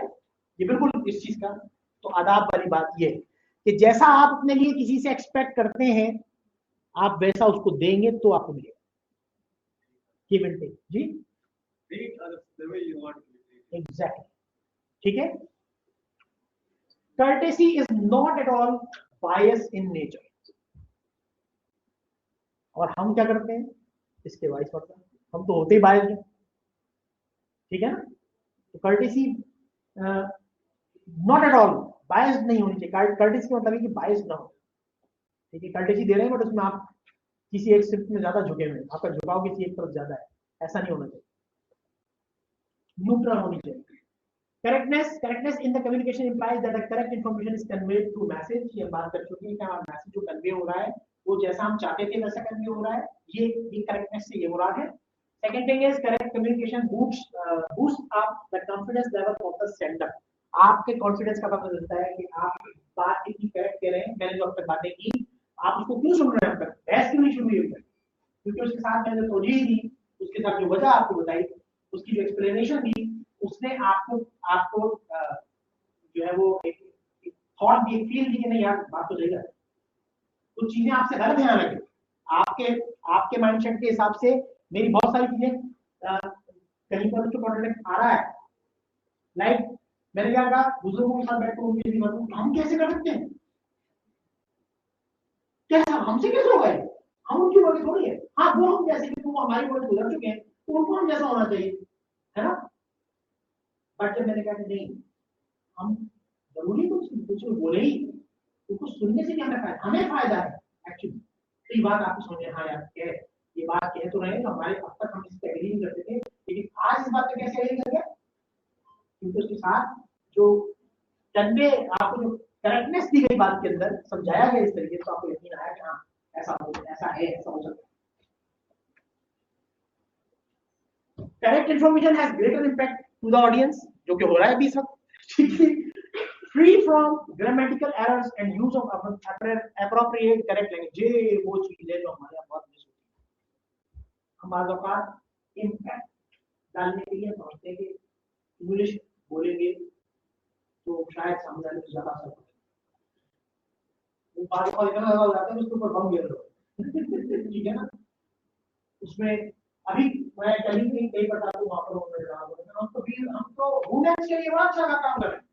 ये बिल्कुल इस चीज का तो आदाब वाली बात ये है कि जैसा आप अपने लिए किसी से एक्सपेक्ट करते हैं, आप वैसा उसको देंगे तो आपको मिलेगा। गिव एंड टेक जी, एग्जैक्टली। ठीक है, courtesy is not at all biased in nature. और हम क्या करते हैं इसके वाइस वर्सा, हम तो होते ही बायस्ड हैं। ठीक है ना, तो courtesy not at all biased नहीं होनी चाहिए। courtesy का मतलब है कि बायस्ड ना हो। ठीक है, courtesy दे रहे हैं बट उसमें आप किसी एक सिर्फ में ज्यादा झुके हुए, आपका झुकाव किसी एक तरफ ज्यादा है, ऐसा नहीं होना चाहिए। न्यूट्रल होनी चाहिए। Correctness in the communication implies that the correct information is conveyed through message. ये बात कर चुके हैं कि हमारा मैसेज जो कन्वे हो रहा है वो जैसा हम चाहते थे वैसा कन्वे हो रहा है, ये करेक्टनेस से ये मुराद है। Second thing is correct communication boosts up the confidence level of the sender. आपके कॉन्फिडेंस का पता चलता है कि आप बात कितनी करेक्ट कह रहे हैं। मैंने जो अब तक बातें की, आप उसको क्यों सुन रहे हैं, अब तक बहस क्यों नहीं शुरू हुई, क्योंकि उसके साथ मैंने तोजीह दी, उसके साथ जो वजह आपको बताई, उसकी जो एक्सप्लेनेशन दी, उसने आपको जो है वो एक थॉट दी, फील दी कि नहीं यार बात तो सही है। कुछ चीजें आपसे गलत ध्यान रखें, आपके माइंडसेट के हिसाब से मेरी बहुत सारी चीजें कहीं पर तो कॉन्ट्रैक्ट आ रहा है। लाइक मैंने क्या कहा, बुजुर्गों के साथ बैठकर उनकी बात हम कैसे कर सकते हैं, कैसा हमसे कैसे हो गए, हम उनकी बॉडी थोड़ी है। हाँ वो हम जैसे कि वो हमारी बॉडी गुजर चुके हैं तो उनको हम जैसा होना चाहिए, है ना। बट जब मैंने कहा कि नहीं, हम जरूरी कुछ बोले ही तो कुछ सुनने से क्या हमें फायदा है एक्चुअली। तो ये बात आपको समझे, हाँ यार क्या है, ये बात कह तो रहे, तो हमारे अब तक हम इस पर एग्री नहीं करते थे, लेकिन आज इस बात पे कैसे एग्री कर गए, क्योंकि उसके साथ जो कन्वे आपको जो करेक्टनेस दी गई बात के अंदर, समझाया गया इस तरीके से, तो आपको यकीन आया कि हाँ ऐसा हो, ऐसा है, ऐसा हो सकता है। Correct information has greater impact to the audience, जो कि हो रहा है अभी सब, free from grammatical errors and use of appropriate correct language. ये वो चीज है जो हमारे यहाँ बहुत मिस होती है। हम बार बार इम्पैक्ट डालने के लिए समझते हैं कि इंग्लिश बोलेंगे तो शायद सामने वाले को ज्यादा असर पड़ेगा, बात और इतना ज्यादा हो जाता है उसके ऊपर बम गिर रहा ठीक है ना। उसमें अभी मैं कहीं कहीं बता दूं, वहां पर हम तो वुमेन्स के लिए बड़ा अच्छा काम कर रहे हैं,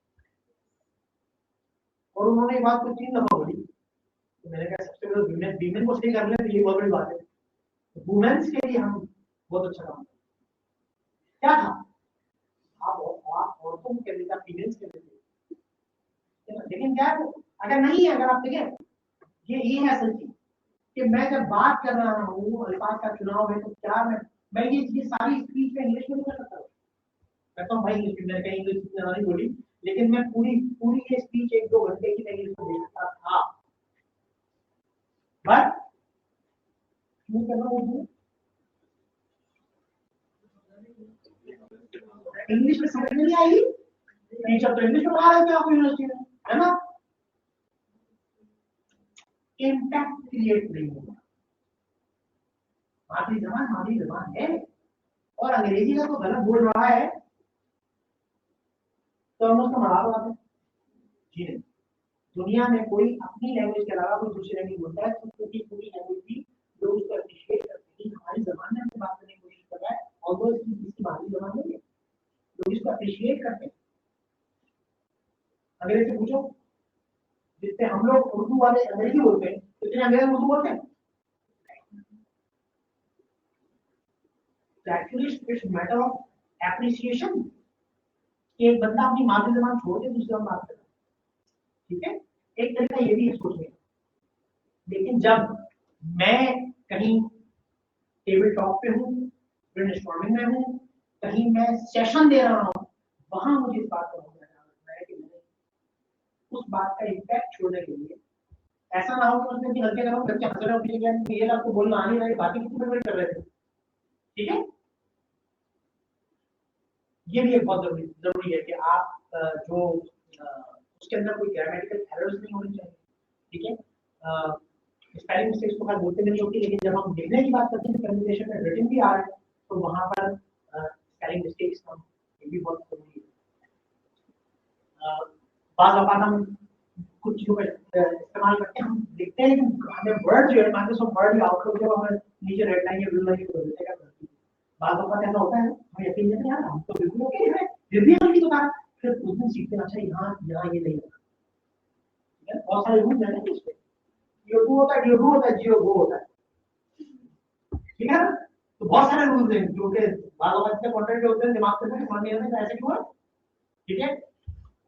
और उन्होंने बात को 3 दफा बोली, तो मैंने कहा सबसे पहले वीमेन को सही कर लें, तो ये बहुत बड़ी बात है। वुमेन्स के लिए हम बहुत अच्छा काम कर, क्या था आप औरतों के लिए, फीमेल्स के लिए, लेकिन क्या है, अगर नहीं है, अगर आप देखें, ये है असल चीज कि मैं जब बात कर रहा हूँ, अल्फाज का चुनाव है, तो क्या मैं ये सारी स्पीच में इंग्लिश में नहीं कर सकता, कहता हूँ भाई इंग्लिश में, कहीं इंग्लिश नहीं बोली, लेकिन मैं पूरी पूरी ये स्पीच 1-2 घंटे की मैं इंग्लिश में दे सकता था, बट क्यों करना मुझे इंग्लिश में समझ नहीं आई, टीचर तो इंग्लिश में पढ़ा रहे थे आपको यूनिवर्सिटी में, है ना, इम्पैक्ट क्रिएट नहीं होगा। मादरी जबान है, और अंग्रेजी का तो गलत बोल रहा है तो हम उसका मजाक उड़ाते हैं, जी नहीं। दुनिया में कोई अपनी लैंग्वेज के अलावा कोई दूसरी लैंग्वेज बोलता है तो पूरी पूरी लैंग्वेज भी लोग उसको अप्रिशिएट करते हैं। हमारी जबान में हमसे बात करने की कोशिश कर रहा है, और वो इसकी मादरी जबान नहीं है, लोग इसको अप्रिशिएट करते हैं। अंग्रेजी से पूछो, जितने हम लोग उर्दू वाले अंग्रेजी बोलते हैं, उतने अंग्रेजी उर्दू बोलते हैं। Actually it's matter of appreciation, एक बंदा अपनी मादरी जबान छोड़ के दूसरी जबान बात करता है, ठीक है, एक तरीका ये भी है सोचने। लेकिन जब मैं कहीं टेबल टॉप पे हूँ, ब्रेनस्टॉर्मिंग में हूँ, कहीं मैं सेशन दे रहा हूँ, वहां मुझे इस बात का रखना है कि मैंने उस बात का इम्पैक्ट छोड़ने के लिए, ऐसा ना हो कि उसमें हल्के करो बच्चे हंस रहे हो, ये आपको बोलना आ नहीं रहा, बाकी कितनी बड़ी कर रहे थे, ठीक है। ये भी एक बहुत जरूरी है कि आप जो उसके अंदर कोई ग्रामेटिकल एरर्स नहीं होनी चाहिए, ठीक है। स्पेलिंग मिस्टेक्स तो खैर बोलते नहीं होती, लेकिन जब हम लिखने की बात करते हैं, कम्युनिकेशन में रिटन भी आ रहा है, तो वहां पर स्पेलिंग मिस्टेक्स हम, ये भी बहुत जरूरी है। बाज़ औक़ात हम कुछ चीजों का इस्तेमाल करते हैं, हम लिखते हैं, लेकिन हमें वर्ड जो है, मान लो सब वर्ड आउटपुट जो हमें नीचे रेड लाइन या ब्लू लाइन कर देते हैं, बात औक़ात ऐसा होता है, हमें यकीन नहीं यार हम तो बिल्कुल ओके है, फिर भी गलती तो कहा, फिर उस दिन सीखते हैं, अच्छा यहाँ ये नहीं होता, ठीक है। बहुत सारे रूल हैं इस पे, DO2 होता है, DO2 होता है, GO2 होता है, ठीक है। तो बहुत सारे रूल्स हैं जो कि बात औक़ात से कॉन्ट्रैक्ट होते हैं, दिमाग से समझ नहीं आता ऐसे क्यों है, ठीक है।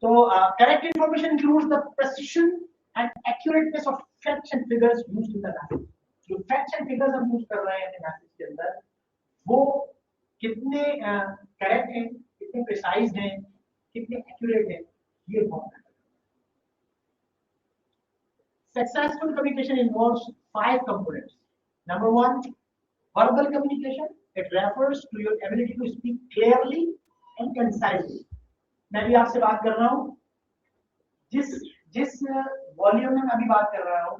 So, correct information includes the precision and accurateness of facts and figures used in the message. जो facts and figures हम यूज कर रहे हैं मैसेज के अंदर, वो कितने करेक्ट हैं, कितने प्रिसाइज हैं, कितने एक्यूरेट हैं, ये बहुत है। Successful communication involves 5 components. Number 1, verbal communication. It refers to your ability to speak clearly and concisely. मैं भी आपसे बात कर रहा हूँ, जिस वॉल्यूम में मैं अभी बात कर रहा हूँ,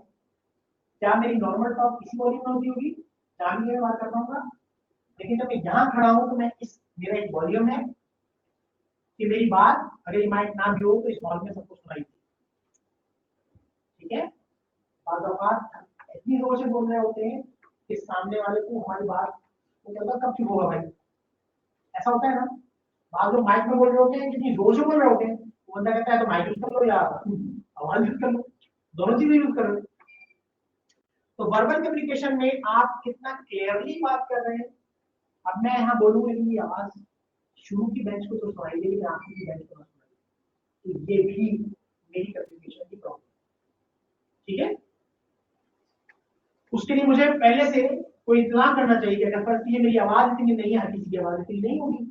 क्या मेरी नॉर्मल टॉक इसी वॉल्यूम में होती होगी जहां भी मैं बात कर पाऊंगा, लेकिन जब मैं यहाँ खड़ा हूँ तो मैं मेरा एक वॉल्यूम है कि मेरी बात अगर ये माइक ना भी हो तो इस हॉल में सबको सुनाई दी, ठीक है। बात इतनी जोर से बोल रहे होते हैं कि सामने वाले को हमारी बात को कहता कब चुप होगा भाई, ऐसा होता है ना। बाद लोग माइक में बोल रहे होते हैं, कितनी जोर से बोल रहे होते हैं, वो बंदा कहता है तो माइक यूज कर लो या आवाज यूज कर लो, दोनों चीजें यूज कर लो। तो वर्बल कम्युनिकेशन में आप कितना क्लियरली बात कर रहे हैं। अब मैं यहाँ बोलूंगा कि ये आवाज शुरू की बेंच को तो सुनाई देगी, आखिरी की बेंच को ना सुनाई, तो ये भी मेरी कम्युनिकेशन की प्रॉब्लम। ठीक है, उसके लिए मुझे पहले से कोई इंतजाम करना चाहिए कि अगर फर्स्ट ये मेरी आवाज इतनी नहीं है, हर किसी की आवाज इतनी नहीं होगी,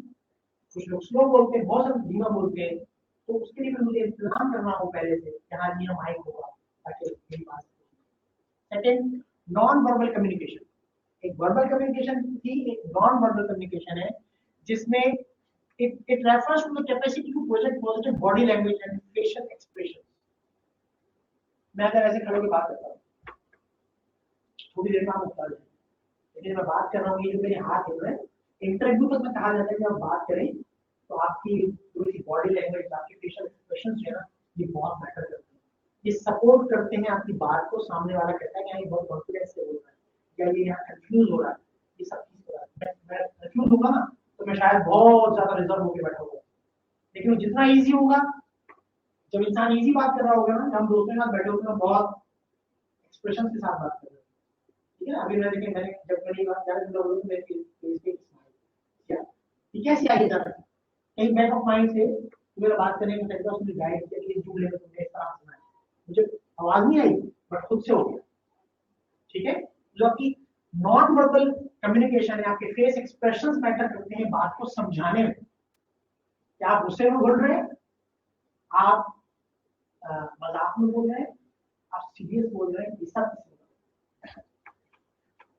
कुछ लोग स्लो बोलते हैं, बहुत सारे धीमा बोलते हैं, तो उसके लिए मुझे इंतजाम करना हो पहले से यहाँ ये माइक होगा ताकि मेरी बात। Second, non verbal communication. एक वर्बल कम्युनिकेशन थी, एक नॉन वर्बल कम्युनिकेशन है, जिसमें it refers to the capacity to project positive body language and facial expression। मैं अगर ऐसे खड़े होकर बात करता हूँ, थोड़ी देर में आप उठा लें, लेकिन मैं बात कर रहा हूँ, ये जो मेरे हाथ है, इंटरव्यू तक में कहा जाता है कि आप बात करें तो आपकी पूरी बॉडी लैंग्वेज, आपके फेशियल एक्सप्रेशन जो है ना, ये बहुत मैटर करते हैं, ये सपोर्ट करते हैं आपकी बात को। सामने वाला कहता है कि ये बहुत कॉन्फिडेंस से बोल रहा है, या ये यहाँ कंफ्यूज हो रहा है, ये सब चीज हो रहा है। मैं कंफ्यूज होगा ना तो मैं शायद बहुत ज्यादा रिजर्व होकर बैठा होगा, लेकिन जितना ईजी होगा, जब इंसान ईजी बात कर रहा होगा ना, हम दोस्तों के साथ बैठे होते हैं बहुत एक्सप्रेशन के साथ बात कर रहे हैं, ठीक है। अभी मैंने जब मेरी बात कैसे आई जाता है, कहीं बैक ऑफ माइंड से मेरा बात करने का तरीका उसने गाइड किया कि जुड़ लेकर तुमने इस तरह सुना है, मुझे आवाज नहीं आई बट खुद से हो गया, ठीक है। जो आपकी नॉन वर्बल कम्युनिकेशन है, आपके फेस एक्सप्रेशंस मैटर करते हैं बात को समझाने में। क्या आप गुस्से में बोल रहे हैं, आप मजाक में बोल रहे हैं, आप सीरियस बोल रहे हैं, ये सब।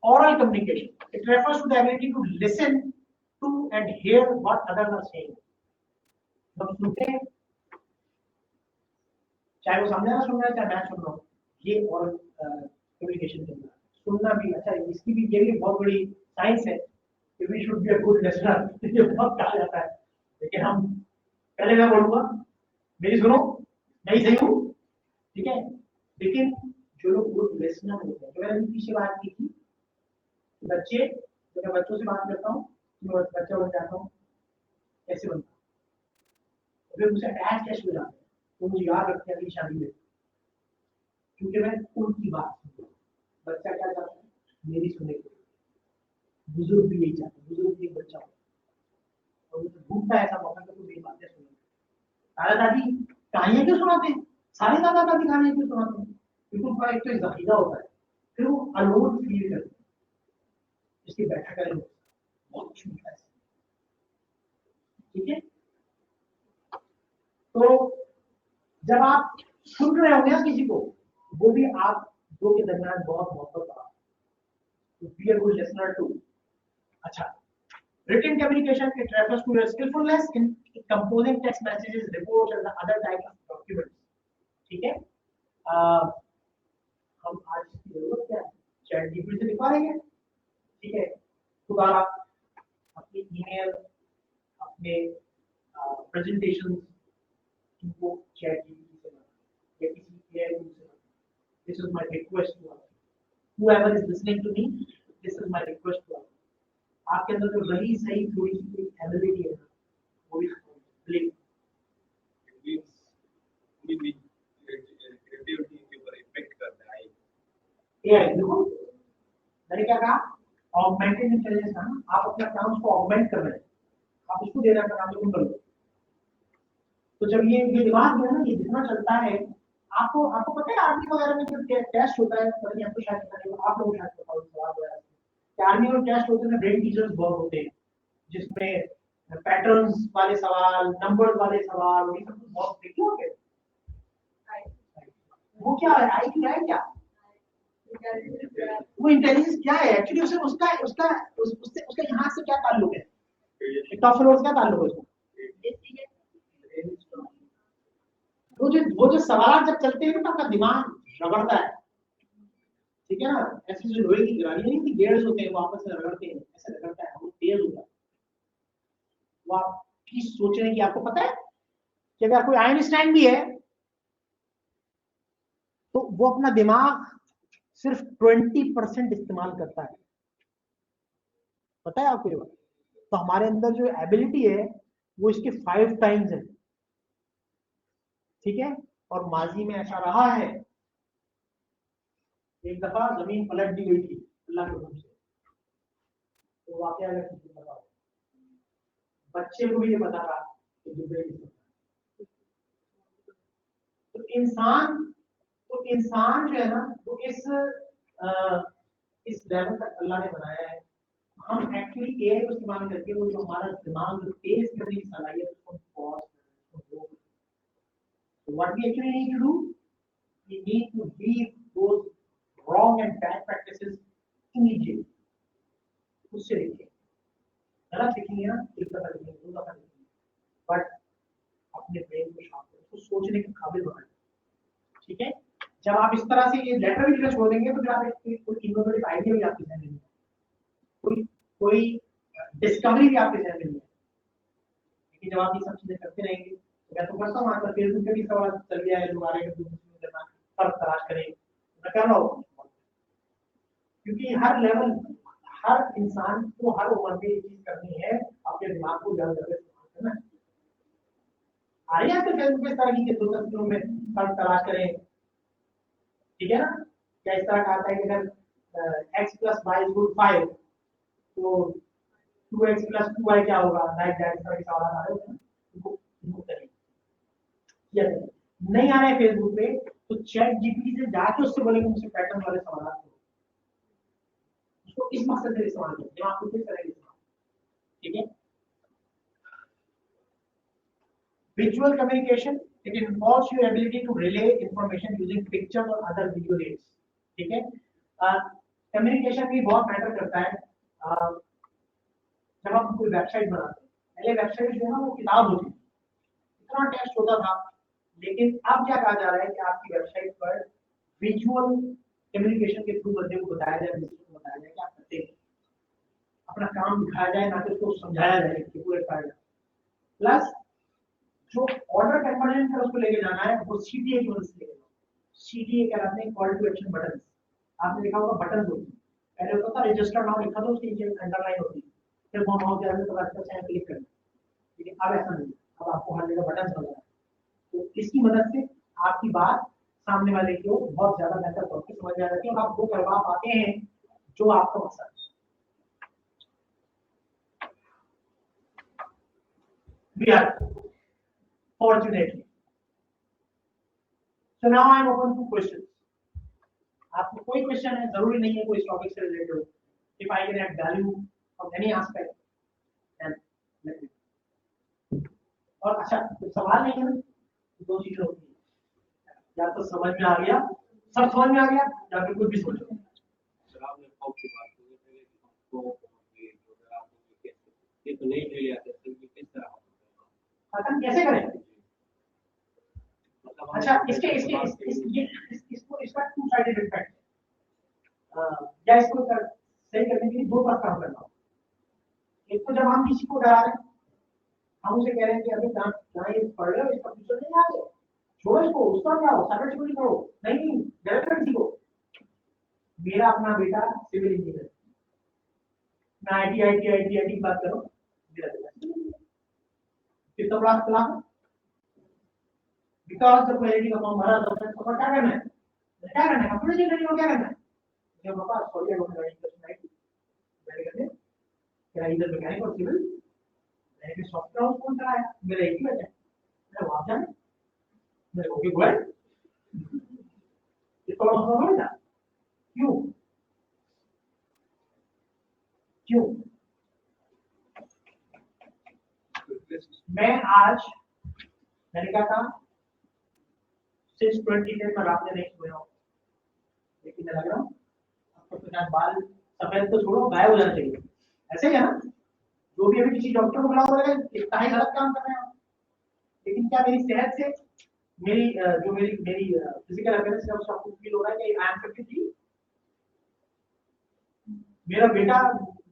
Oral communication, it refers to the ability to listen to and hear what others are saying। जब सुनते हैं, चाहे वो सामने वाला सुन रहा है चाहे मैं सुन रहा हूँ, ये oral communication के अंदर सुनना भी। अच्छा, इसकी भी ये भी बहुत बड़ी साइंस है कि we should be a good listener, ये बहुत कहा जाता है, लेकिन हम पहले मैं बोलूंगा मेरी सुनो, मैं ही सही हूँ, ठीक है। लेकिन जो लोग गुड लिसनर होते हैं, जो मैंने पीछे बात की थी, बच्चे, जब मैं बच्चों से बात करता हूँ तो मैं बच्चा बन जाता हूँ, कैसे बनता हूँ, फिर मुझसे अटैच कैसे हो जाते हैं, तो मुझे याद रखते हैं अगली शादी में, क्योंकि मैं उनकी बात सुनता हूँ। बच्चा क्या चाहता है, मेरी सुनने के लिए। बुजुर्ग भी यही चाहते हैं, बुजुर्ग भी बच्चा हो और मुझे ढूंढता है ऐसा मौका कि मेरी बातें सुने। दादा दादी कहानियां क्यों सुनाते हैं, सारे दादा दादी कहानियां क्यों सुनाते हैं, क्योंकि उनका एक तो जखीरा होता है, फिर वो अलोन फील करते हैं, इसकी बैठक करें बहुत कुछ मिलता है, ठीक है। तो जब आप सुन रहे होंगे ना किसी को, वो भी आप दो के दरमियान बहुत मोहब्बत रहा, तो be a good listener too. अच्छा, written communication, it refers to your skillfulness in composing text messages, reports and the other types of documents, ठीक है। हम आज की जरूरत क्या है, चैट जीपीटी से लिखवा रहे हैं, ठीक है। दोबारा अपनी ईमेल, अपने प्रेजेंटेशन इनको चैट जीपीटी से बनाएं या किसी एआई टूल से बनाएं। This is my request to all, whoever is listening to me, this is my request to all। आपके अंदर जो रही सही थोड़ी सी एबिलिटी है ना, वो भी प्लीज क्रिएटिविटी के ऊपर इफेक्ट करता है एआई। देखो मैंने क्या कहा, ऑगमेंटेड इंटेलिजेंस है ना, आप अपने काम को ऑगमेंट कर रहे हैं, आप उसको देना का काम तुम करो। तो जब ये दिमाग है ना, ये जितना चलता है, आपको आपको पता है आर्मी वगैरह में जब टेस्ट होता है, पता नहीं आपको शायद पता नहीं, आप लोग शायद पता हो, आर्मी में टेस्ट होते हैं, ब्रेन टीचर्स बहुत होते हैं, जिसमें पैटर्न्स वाले सवाल, नंबर वाले सवाल, ये सब बहुत देखे होंगे। वो क्या है, आईक्यू है क्या, वो इंटेलिजेंस क्या है एक्चुअली, उसे उसका उसका उसका यहाँ से क्या ताल्लुक है, टॉफल और क्या ताल्लुक है उसका। वो जो सवाल जब चलते हैं तो आपका दिमाग रगड़ता है, ठीक है ना। ऐसे जो लोहे की गाड़ी नहीं, गेयर्स होते हैं वो आपस में रगड़ते हैं, ऐसा रगड़ता है, वो तेज होता है। वो आपकी सोचने की, आपको पता है कि अगर कोई आइंस्टाइन भी है तो वो अपना दिमाग सिर्फ 20% इस्तेमाल करता है, पता है आपको ये बात। तो हमारे अंदर जो एबिलिटी है वो इसके 5 टाइम्स है, ठीक है। और माजी में ऐसा रहा है, एक दफा जमीन पलट दी गई थी अल्लाह के हुक्म से, तो वाकया अगर किसी को पता, बच्चे को भी ये पता था कि जिब्राइल, तो इंसान जो है ना वो इस लेवल तक अल्लाह ने बनाया है। हम एक्चुअली एआई को इस्तेमाल करके वो जो हमारा दिमाग जो तेज करने की सलाहियत है उसको पॉज कर। What we actually need to do, we need to leave those wrong and bad practices immediately. उससे देखिए गलत लिखेंगे ना, एक दफा लिखेंगे, दो दफा लिखेंगे, बट अपने ब्रेन को शार्प करें, उसको सोचने के काबिल बनाएं। ठीक है, जब आप इस तरह से ये लेटर भी लिखना छोड़ देंगे तो फिर आप कोई इनोवेटिव आइडिया भी आपके जहन में नहीं, कोई डिस्कवरी भी आपके जहन में नहीं है। लेकिन जब आप ये सब चीजें करते रहेंगे, तो मैं तो करता हूँ, आजकल फेसबुक पे भी सवाल चल गया है, लोग आ रहे हैं फर्क तलाश करें, मैं कर रहा हूँ। क्योंकि हर लेवल, हर इंसान को हर उम्र में ये चीज करनी है, अपने दिमाग को ज्यादा इस्तेमाल करना है। आ रही है आजकल फेसबुक पे इस तरह की दो तस्वीरों में फर्क तलाश करें, ठीक है ना। क्या इस तरह का आता है कि अगर x प्लस वाई इक्वल 5 तो 2x प्लस 2y क्या होगा, लाइक दैट, इस तरह के सवाल आ रहे हैं, इनको करें। नहीं आ रहे हैं फेसबुक पे तो चैट जीपीटी से जाके उससे बोलेंगे मुझसे पैटर्न वाले सवाल करो, उसको इस मकसद से इस्तेमाल करें, दिमाग को किस तरह से इस्तेमाल। ठीक है, visual communication, it involves your ability to relay information using pictures or other video aids. ठीक है, कम्युनिकेशन भी बहुत मैटर करता है। जब हम कोई वेबसाइट बनाते हैं, पहले वेबसाइट जो है ना वो किताब होती थी, इतना टेक्स्ट होता था, लेकिन अब क्या कहा जा रहा है कि आपकी वेबसाइट पर विजुअल कम्युनिकेशन के थ्रू बंदे को बताया जाए, बताया जाए कि आप करते हैं, अपना काम दिखाया जाए, ना कि उसको समझाया जाए कि पूरे फायदा। प्लस जो ऑर्डर कन्वर्जन है उसको लेके जाना है, वो सीडीए की मदद से लेके जाओ। सीडीए क्या कहते हैं, कॉल टू एक्शन बटन। आपने देखा होगा बटन होती है, पहले होता था रजिस्टर नाउ लिखा था, उसके नीचे अंडरलाइन होती है, फिर वो माउस जाने के बाद चाहे क्लिक करना। लेकिन अब ऐसा नहीं, अब आपको हर जगह बटन समझ आए, तो इसकी मदद से आपकी बात सामने वाले को बहुत ज्यादा बेहतर तौर पर समझ आ जाती है और आप वो करवा पाते हैं जो आपका मकसद है। We are fortunately. So now I am open to questions. आपको कोई क्वेश्चन है, जरूरी नहीं है कोई टॉपिक से रिलेटेड हो, if I can add value from any aspect then let me। और अच्छा, तो सवाल नहीं है, दो चीजें होती है, या तो समझ में आ गया, सब समझ में आ गया, या फिर कुछ भी सोचो। सर आपने फॉर्म की बात की है कि हमको ये जो है आपको ये तो नहीं ले आते, तो ये किस तरह खत्म कैसे करें? अच्छा, इसको इसका टू साइडेड इफेक्ट है, या इसको सही करने के लिए दो तरफ काम करना। एक तो जब हम किसी को डरा रहे हैं, हम उसे कह रहे हैं कि अभी जहाँ ये पढ़ रहे हो इसका फ्यूचर नहीं आ गया, छोड़ो इसको, उसका क्या हो, साइबर सिक्योरिटी करो, नहीं डेवलपमेंट सीखो। मेरा अपना बेटा सिविल इंजीनियर, मैं आईटी बात करो, मेरा बेटा कितना बड़ा क्लास, बिकॉज जब क्वालिटी का फॉर्म भरा था तो क्या करना है, कंप्यूटर इंजीनियरिंग को क्या करना है, जब पापा sorry I don't have IT, मैंने कहते क्या इधर मैकेनिक और सिविल, मैंने सॉफ्टवेयर हाउस कौन सा आया, मेरा एक ही बचा है, मैं वहां जाना, मैं ओके गो अहेड, इसको समझ में क्यों क्यों मैं आज मैंने कहा था 6:20 में रात में नहीं सोया हूं, लेकिन मैं लग रहा हूँ आपको तो बाल सफेद तो छोड़ो, गायब हो जाना चाहिए, ऐसे ही है ना। जो भी अभी किसी डॉक्टर को बुलाओ बोले कितना ही गलत काम कर रहे हैं, लेकिन क्या मेरी सेहत से मेरी जो मेरी मेरी फिजिकल अपीयरेंस है उसका कुछ फील हो रहा है कि आई एम 53। मेरा बेटा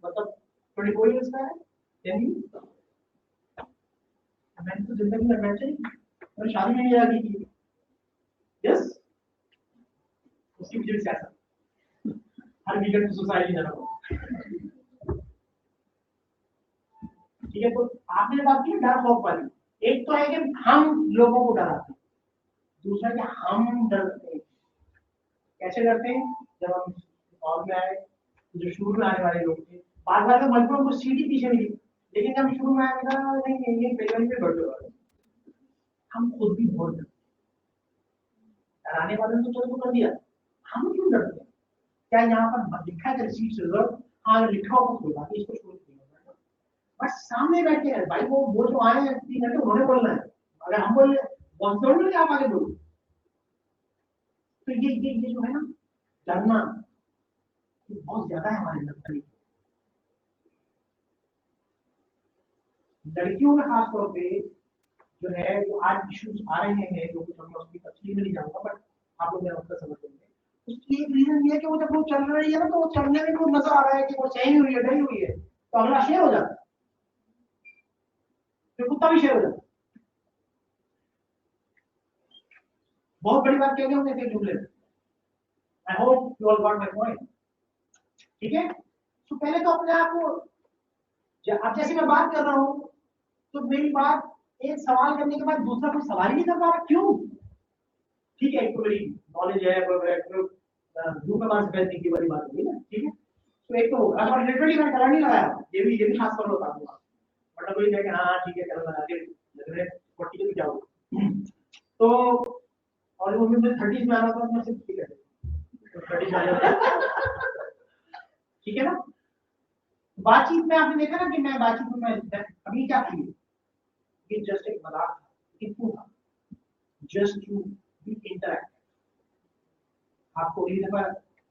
मतलब 24 इयर्स का है, मैंने तो जिंदगी में एडवेंचर ही, मैंने शादी में नहीं लगी थी, यस उसकी वजह से ऐसा हर वीकेंड सोसाइटी जाना हो। ठीक है, तो आपने बात की डर खौफ वाली, एक तो है कि हम लोगों को डराते हैं, दूसरा कि हम डरते हैं। कैसे डरते हैं, जब हम और में आए, जो शुरू में आने वाले लोग थे, बाद में मजबूर को सीढ़ी पीछे मिली, लेकिन जब शुरू में आया नहीं पे बढ़, हम खुद भी बहुत डरते कराने वाले ने तो चलो कर दिया, हम क्यों डरते हैं? क्या यहाँ पर लिखा है रिसीट रिजर्व? हाँ अगर लिखा होगा तो कोई बात नहीं, इसको छोड़ दिया, बस सामने बैठे हैं भाई, वो जो आए हैं 3 घंटे उन्होंने बोलना है, अगर हम बोल रहे आप आगे बोलो। तो ये जो है ना डरना, ये बहुत ज्यादा है हमारे अंदर। लड़कियों में खासतौर पे जो है, जो आज इश्यूज आ रहे हैं, जो कुछ हम उसकी तफसील में नहीं जानता, बट आप लोग मेरा मतलब समझ लेंगे। उसकी एक रीजन ये है कि वो जब वो चल रही है ना, तो वो चलने में वो नजर आ रहा है कि वो सही हुई है, डरी हुई है, तो अगला शेयर हो जाता है, फिर कुत्ता भी शेयर हो जाता है। बहुत बड़ी बात कह रहे होंगे फिर जुमले में। I hope you all got my point. ठीक है, तो पहले तो अपने आप को, अब जैसे मैं बात कर रहा हूं, तो मेरी बात एक सवाल करने के बाद दूसरा कोई सवाल ही नहीं कर पा रहा, क्यों? ठीक है, एक तो मेरी नॉलेज है, ग्रुप में बात करने की वाली बात होगी ना, ठीक है। तो एक तो और लिटरली मैं कलर नहीं लगाया, ये भी खास कर बता दूंगा, मतलब कोई कहे हाँ ठीक है कलर लगा के लग रहे 40 के जाओ, तो और वो मुझे 30 में आ रहा था, मैं सिर्फ ठीक है 30 में आ जाता, ठीक है ना। बातचीत में आपने देखा ना कि मैं बातचीत में अभी क्या थी, ये जस्ट एक मजाक था, कितू था, जस्ट टू बी इंटरैक्ट। आपको एक दफा,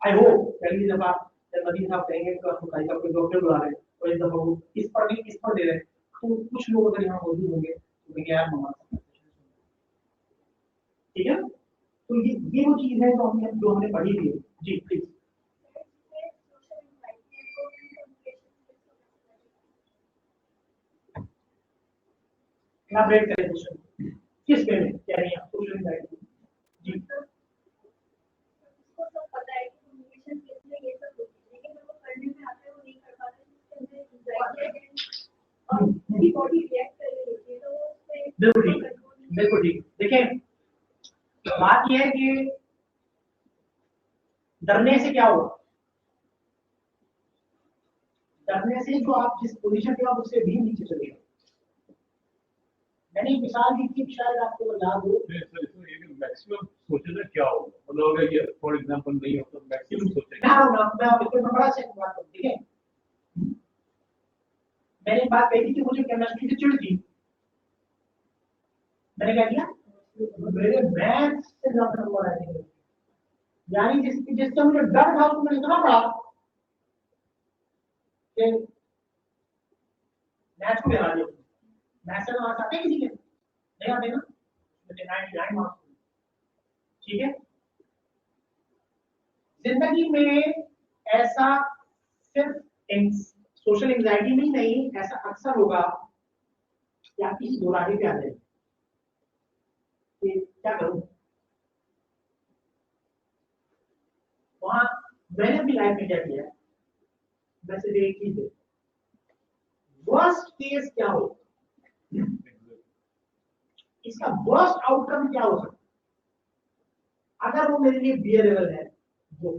आई होप पहली दफा जब नदीम साहब कहेंगे तो आपको कहीं कोई डॉक्टर बुला रहे हैं, और इस दफा वो इस पर भी इस पर दे रहे हैं, तो कुछ लोग अगर यहाँ मौजूद होंगे तो कहेंगे यार मम्मा, ठीक है। तो ये वो चीज है जो हमने पढ़ी थी। जी प्लीज। elaborate करें क्वेश्चन, किस पे में कह रही हैं आप सोशल एंजाइटी? जी उसको सब पता है कि कम्युनिकेशन स्किल्स में ये सब होती है, लेकिन जब वो करने में आता है वो नहीं कर पाता, जिसके अंदर एंजाइटी है और पूरी बॉडी रिएक्ट कर रही होती है, तो वो उससे बिल्कुल ठीक। देखिए बात यह है कि डरने से क्या होगा, डरने से जो आप जिस पोजीशन पे आप उससे भी नीचे चलेगा। मैंने मिसाल दी थी, शायद आपको याद हो, मैक्सिमम सोचे ना क्या होगा, मतलब अगर ये फॉर एग्जांपल नहीं हो तो मैक्सिमम सोचे मैं आपको बड़ा से बात करूं, ठीक है। मैंने बात कही थी कि मुझे केमिस्ट्री से चिढ़ थी, मैंने क्या किया, मेरे मैथ्स से ज्यादा नंबर आए थे, यानी जिससे मुझे डर था उसको मैंने इतना पढ़ा कि मैथ्स को गिरा दिया। मैथ्स से मार्क्स आते किसी के नहीं आते ना, 99 मार्क्स, ठीक है। जिंदगी में ऐसा सिर्फ सोशल एंजाइटी में ही नहीं, ऐसा अक्सर होगा कि आप किसी दोराहे पे आ जाए कि क्या करूं। वहां मैंने अपनी लाइफ में क्या किया, वैसे भी एक चीज है, वर्स्ट केस क्या हो, इसका वर्स्ट आउटकम क्या हो सकता, अगर वो मेरे लिए बियरेबल है, वो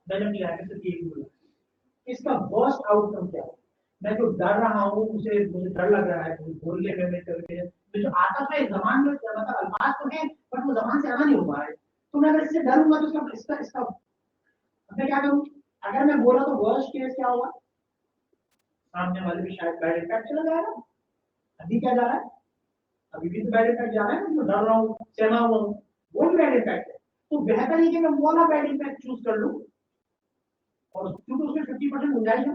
मैंने अपनी लाइफ में यही बोला, इसका वर्स्ट आउटकम क्या हो। मैं जो डर रहा हूँ मुझे डर लग रहा है, बोलने में मैं करके जो आता था जबान में, मतलब अल्फाज तो है बट वो जबान से आना नहीं हो पा रहा है, तो मैं अगर इससे डरूंगा तो इसका मैं क्या करूँ। अगर मैं बोला तो वर्स्ट केस क्या होगा, सामने वाले भी शायद बैड इम्पैक्ट चला जाएगा। अभी क्या जा रहा है, अभी भी तो बैड इम्पैक्ट जा रहा है, मैं डर रहा हूँ, सहमा हुआ हूँ, वो भी बैड इम्पैक्ट है। तो बेहतर है कि मैं वो वाला बैड इम्पैक्ट चूज कर लूँ, और क्योंकि उसमें 50% गुंजाइश है।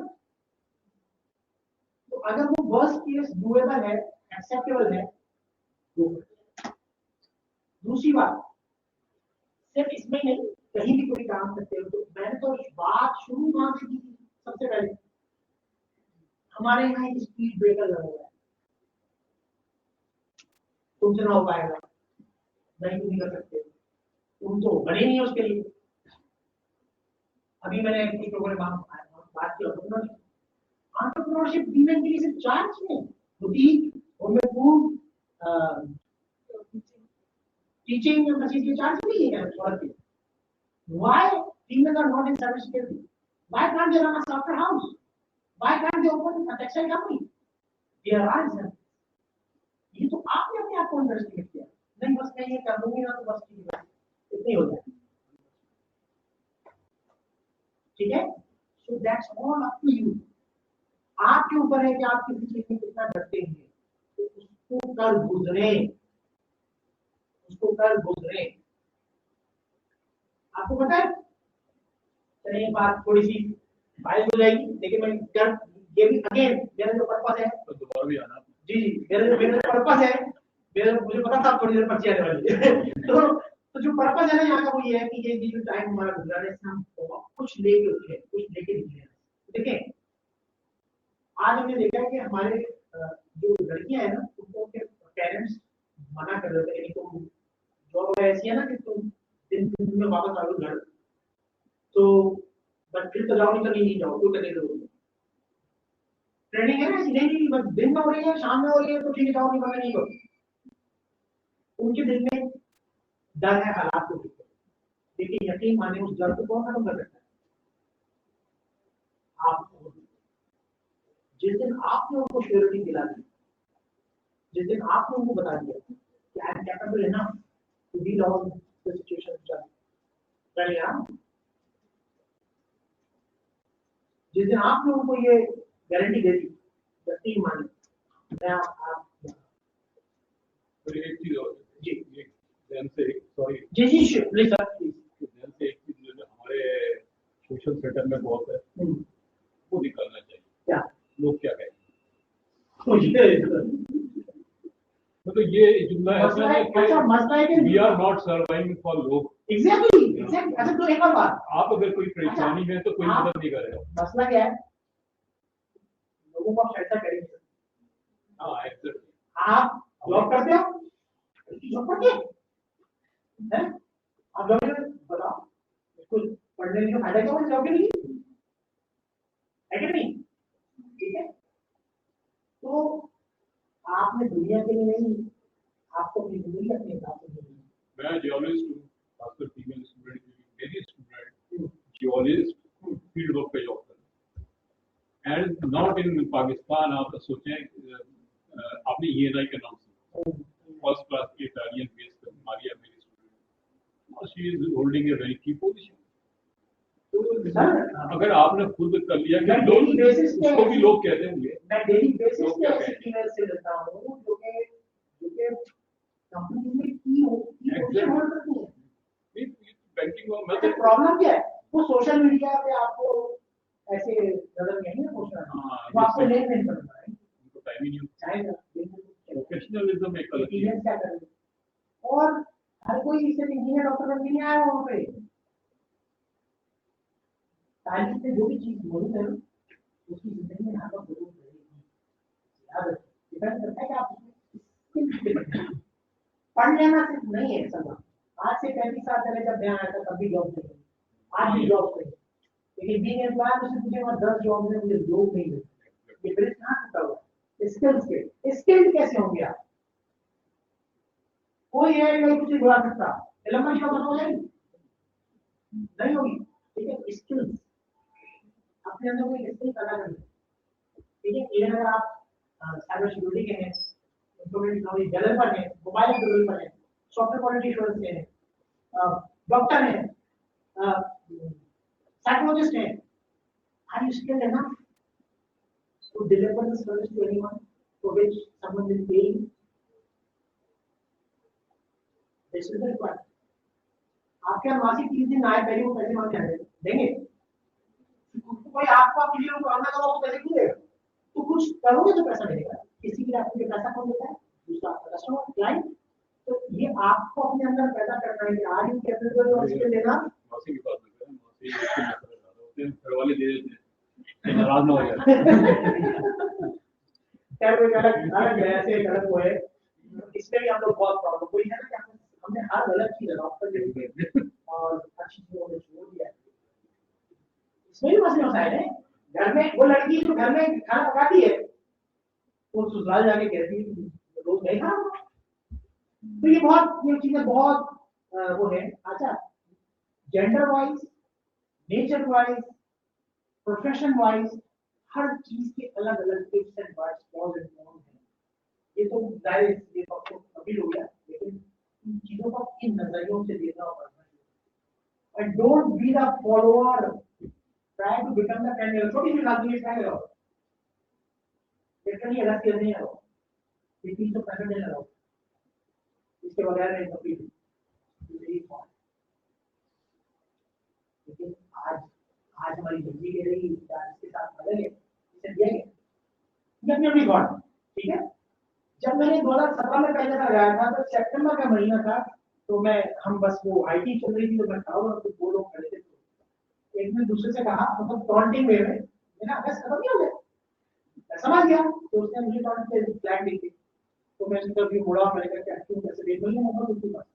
तो अगर वो वर्स्ट केस डूएबल है, एक्सेप्टेबल है, तो दूसरी बात सिर्फ इसमें नहीं, कहीं भी कोई काम करते हो, तो मैंने तो बात शुरू कहां से की थी, सबसे पहले हमारे यहाँ एक स्पीड ब्रेकर लगा हुआ है, तुमसे ना हो पाएगा, नहीं तुम नहीं कर सकते, तुम तो बने नहीं उसके लिए। अभी मैंने एक लोगों ने बात की, एंटरप्रेन्योरशिप बीमेन के लिए सिर्फ 4 चीजें होती, उनमें फूड, टीचिंग या मशीन की 4 चीजें ही है औरत की। Why females are not in cybersecurity? Why can't they run a software house? Why can't they open a textile company? There are reasons. ये तो आपने अपने आप को अंडरस्टैंड किया, नहीं बस मैं ये कर दूंगी ना तो बस ठीक है, इतनी हो जाए, ठीक है। So that's all up to you, आपके ऊपर है कि आप किसी चीज में कितना डरते हैं, तो उसको कर गुजरे, उसको कर गुजरे। आपको पता है, चलिए बात थोड़ी सी बाइक हो जाएगी, लेकिन मैं कर ये भी अगेन मेरा जो पर्पस है, तो दोबारा भी आना। जी जी मेरा जो पर्पस है, मुझे पता था थोड़ी देर पर्ची आने वाली है तो जो पर्पस है ना यहाँ का वो ये है कि ये जो टाइम हमारा गुजराने से हम बहुत कुछ लेके उठे, कुछ लेके निकले हैं। देखें आज हमने देखा है कि हमारे जो लड़कियां हैं ना, उनको उनके पेरेंट्स मना कर देते हैं कि तुम जॉब ऐसी है ना कि तुम दिन में वापस आ घर, तो बस फिर तो जाओ, नहीं तो नहीं जाओ, क्यों करने जरूरी ट्रेनिंग है ना ऐसी, नहीं बस दिन में हो रही है, शाम में हो रही है, तो ठीक है जाओ, नहीं करना, नहीं करो। उनके दिल में डर है हालात को लेकर, लेकिन यकीन माने उस डर को कौन खत्म कर सकता है? आप। जिस दिन आपने उनको श्योरिटी दिला दी, जिस दिन आपने उनको बता दिया कि I am capable enough to deal all the situations, जिस दिन आपने उनको ये गारंटी दे दी, यकीन माने मैं आप तो एक चीज और जी ध्यान से, सॉरी जी जी प्लीज सर प्लीज, ध्यान से एक चीज जो हमारे सोशल सेटअप में बहुत है, वो निकालना चाहिए। क्या लोग क्या कहेंगे? मुझे मतलब ये जुमला ऐसा है अच्छा मसला है कि कि we are not surviving for लोग। एग्जैक्टली अच्छा तो एक और बात, आप अगर कोई परेशानी में तो कोई मदद नहीं करेगा। मसला क्या है, लोगों को आप ऐसा करेंगे, हाँ एग्जैक्टली, आप जॉब करते हो, जॉब करते हैं, आप जॉब बताओ कुछ पढ़ने का फायदा क्या है जॉब के लिए, है कि नहीं? ठीक है, तो आपने दुनिया के लिए नहीं, आपको अपनी जिंदगी अपने हिसाब से जीनी है। मैं जियोलॉजिस्ट हूँ, खासकर फीमेल स्टूडेंट मेरी स्टूडेंट जियोलॉजिस्ट फील्ड वर्क पे जॉब कर, एंड नॉट इन पाकिस्तान। आप सोचें आपने ENI का नाम सुना, फर्स्ट क्लास की इटालियन बेस्ड मारिया मेरी student, she is holding a very की पोजीशन। तो अगर आपने खुद कर लिया कि लोग उसको भी लोग कहते होंगे, मैं डेली बेसिस पे ऐसी फीमेल से लेता हूँ जो कि कंपनी में की होल्ड करती है। बैंकिंग अच्छा प्रॉब्लम क्या है, वो सोशल मीडिया पे आपको ऐसे नजर नहीं है पूछना, वो आपको लेन देन करना है, उनको टाइम ही नहीं चाहेगा प्रोफेशनलिज्म एक अलग चीज है। क्या करेंगे, और हर कोई इसे इंजीनियर डॉक्टर बनने नहीं आया वहाँ पे, तालीम से जो भी चीज मौजूद है ना उसकी जिंदगी में यहाँ पर जरूर रहेगी, याद रखिए, डिपेंड करता है कि आप पढ़ लेना सिर्फ नहीं है सब। आज से 35 साल पहले जब बयान आया था तब भी जॉब नहीं, आज भी जॉब नहीं, लेकिन बीइंग एम्प्लॉयर मुझे पूछे वहां 10 जॉब में मुझे जॉब नहीं मिलती, ये ब्रिज कहाँ टूटा हुआ है? स्किल्स के स्किल्ड कैसे होंगे आप? कोई है नहीं कुछ बुला सकता, लंबा शॉप हो जाएगी नहीं होगी, ठीक है। स्किल्स अपने अंदर कोई स्किल पैदा करनी, ठीक है। इवन अगर आप साइबर सिक्योरिटी के हैं, इंफॉर्मेशन टेक्नोलॉजी डेवलपर हैं, मोबाइल डेवलपर हैं, सॉफ्टवेयर क्वालिटी एश्योरेंस के हैं, डॉक्टर हैं, साइकोलॉजिस्ट हैं, are you skilled enough to deliver the service to anyone for which someone is paying? This is the requirement. आपके यहाँ मासिक 30 दिन आए पहले वो पैसे मांगने आए देंगे, कोई आपको आपके लिए काम ना करो, पैसे क्यों देगा? तो कुछ करोगे तो पैसा मिलेगा, किसी के आपको पैसा कौन देता है? दूसरा कस्टमर क्लाइंट। तो ये आपको अपने अंदर पैदा करना है कि आज यू कैपेबल ऑफ स्किल लेना। मौसी की बात कर रहे हैं, मौसी घर वाले दे देते हैं, नाराज ना हो जाए। क्या कोई अलग ऐसे गलत हुए, इसमें भी हम लोग बहुत प्रॉब्लम कोई है ना कि हमने हर गलत चीज अडॉप्ट कर ली और अच्छी चीजों को छोड़ दिया। इसमें भी मसले मसाइल है, घर में वो लड़की जो घर में खाना पकाती है वो ससुराल जाके कहती है रोज नहीं खाना, तो ये चीजें बहुत वो है। अच्छा gender wise, nature wise, profession wise हर चीज के अलग अलग tips and bites pros and cons हैं। ये तो जाहिर ये तो आपको अभी हो गया, लेकिन इन चीजों को इन नजरियों से देखना होगा and don't be the follower, try to become the candidate. छोटी सी बात ये क्या करो, लिटरली अलग चीज नहीं करो, ये 365 दिन करो, इसके बगैर नहीं कभी भी। लेकिन आज आज हमारी जिंदगी के रही इसके साथ बदल गए, इसे दिया गया जब भी गॉड, ठीक है। जब मैंने 2017 में पहले तक लगाया था तो सितंबर का महीना था, तो मैं हम बस वो आईटी चल रही थी तो मैं था और तो वो लोग खड़े थे, एक ने दूसरे से कहा मतलब टॉन्टिंग वे में, मैंने अगस्त खत्म नहीं हो गया, मैं समझ गया, तो उसने मुझे टॉन्ट के फ्लैग दी थी, तो मैं इंटरव्यू मुड़ा, मैंने कहा क्या क्यों कैसे देख नहीं होगा उसके पास।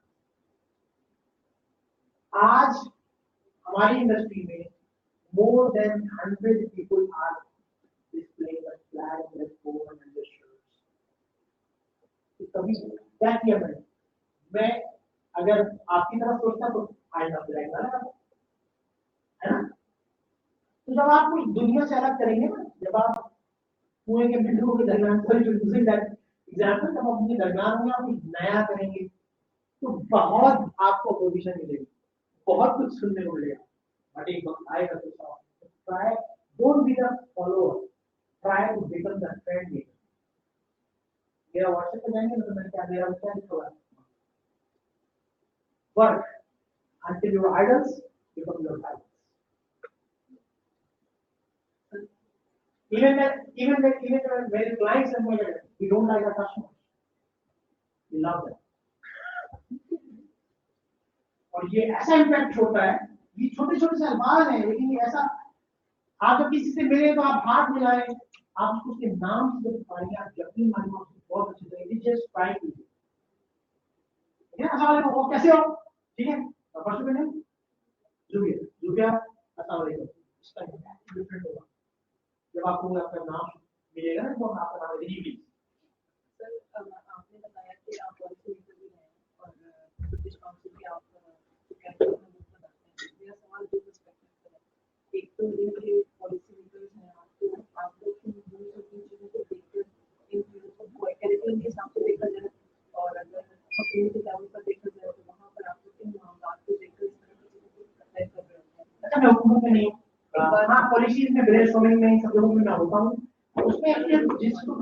आज हमारी इंडस्ट्री में more than 100 people are displaying a flag on their phone and their shirts. तो कभी क्या किया मैं अगर आपकी तरफ सोचता तो आज आप फ्लैग ना लगा, है ना। तो जब आप कोई दुनिया से अलग करेंगे ना, जब आप कुएं के बिंदुओं के दरमियान एग्जाम्पल जब अपने दरमियान में आप कुछ नया करेंगे तो बहुत आपको पोजीशन मिलेगी, बहुत कुछ सुनने को मिलेगा। बट एक वक्त आएगा तो try, don't be the follower, try to become the trend maker. मेरा व्हाट्सएप पे जाएंगे तो मैंने क्या मेरा क्या लिखा हुआ है, work until your idols become your idols. Even when very clients and we don't like our customers, we love them. और ये ऐसा इम्पैक्ट होता है, ये छोटे छोटे से अल्फाज हैं लेकिन ये ऐसा, आप जब किसी से मिले तो आप हाथ मिलाएं, आप उसके नाम से जब पाएंगे आप यकीन मानिए बहुत अच्छे तरीके से जस्ट ट्राई कीजिए, ठीक है। अस्सलाम वालेकुम, कैसे हो, ठीक है, फर्स्ट में नहीं जुबिया अस्सलाम वालेकुम, इसका डिफरेंट होगा जब आपको आपका नाम मिलेगा ना, तो आपका नाम है। सर आपने बताया कि आप पॉलिसी मेकर भी हैं और ब्रिटिश काउंसिल भी आप कैबिनेट में बुक बनाते हैं। मेरा सवाल दो पर्सपेक्टिव है, एक तो ये पॉलिसी मेकर्स हैं आप लोग की यूज अपनी चीज़ों को देखकर इन चीज़ों को करिकुलम के हिसाब से देखा जाए, और अगर कम्युनिटी लेवल पर देखा जाए तो वहाँ पर आप लोग इन मामलों को देखकर इस तरह की चीज़ों को तय कर रहे होते हैं। अच्छा मैं हुकूमत में नहीं हूँ, हाँ पॉलिसीज में ब्रेनस्टॉर्मिंग में सब लोगों में मैं होता हूँ, उसमें जिसको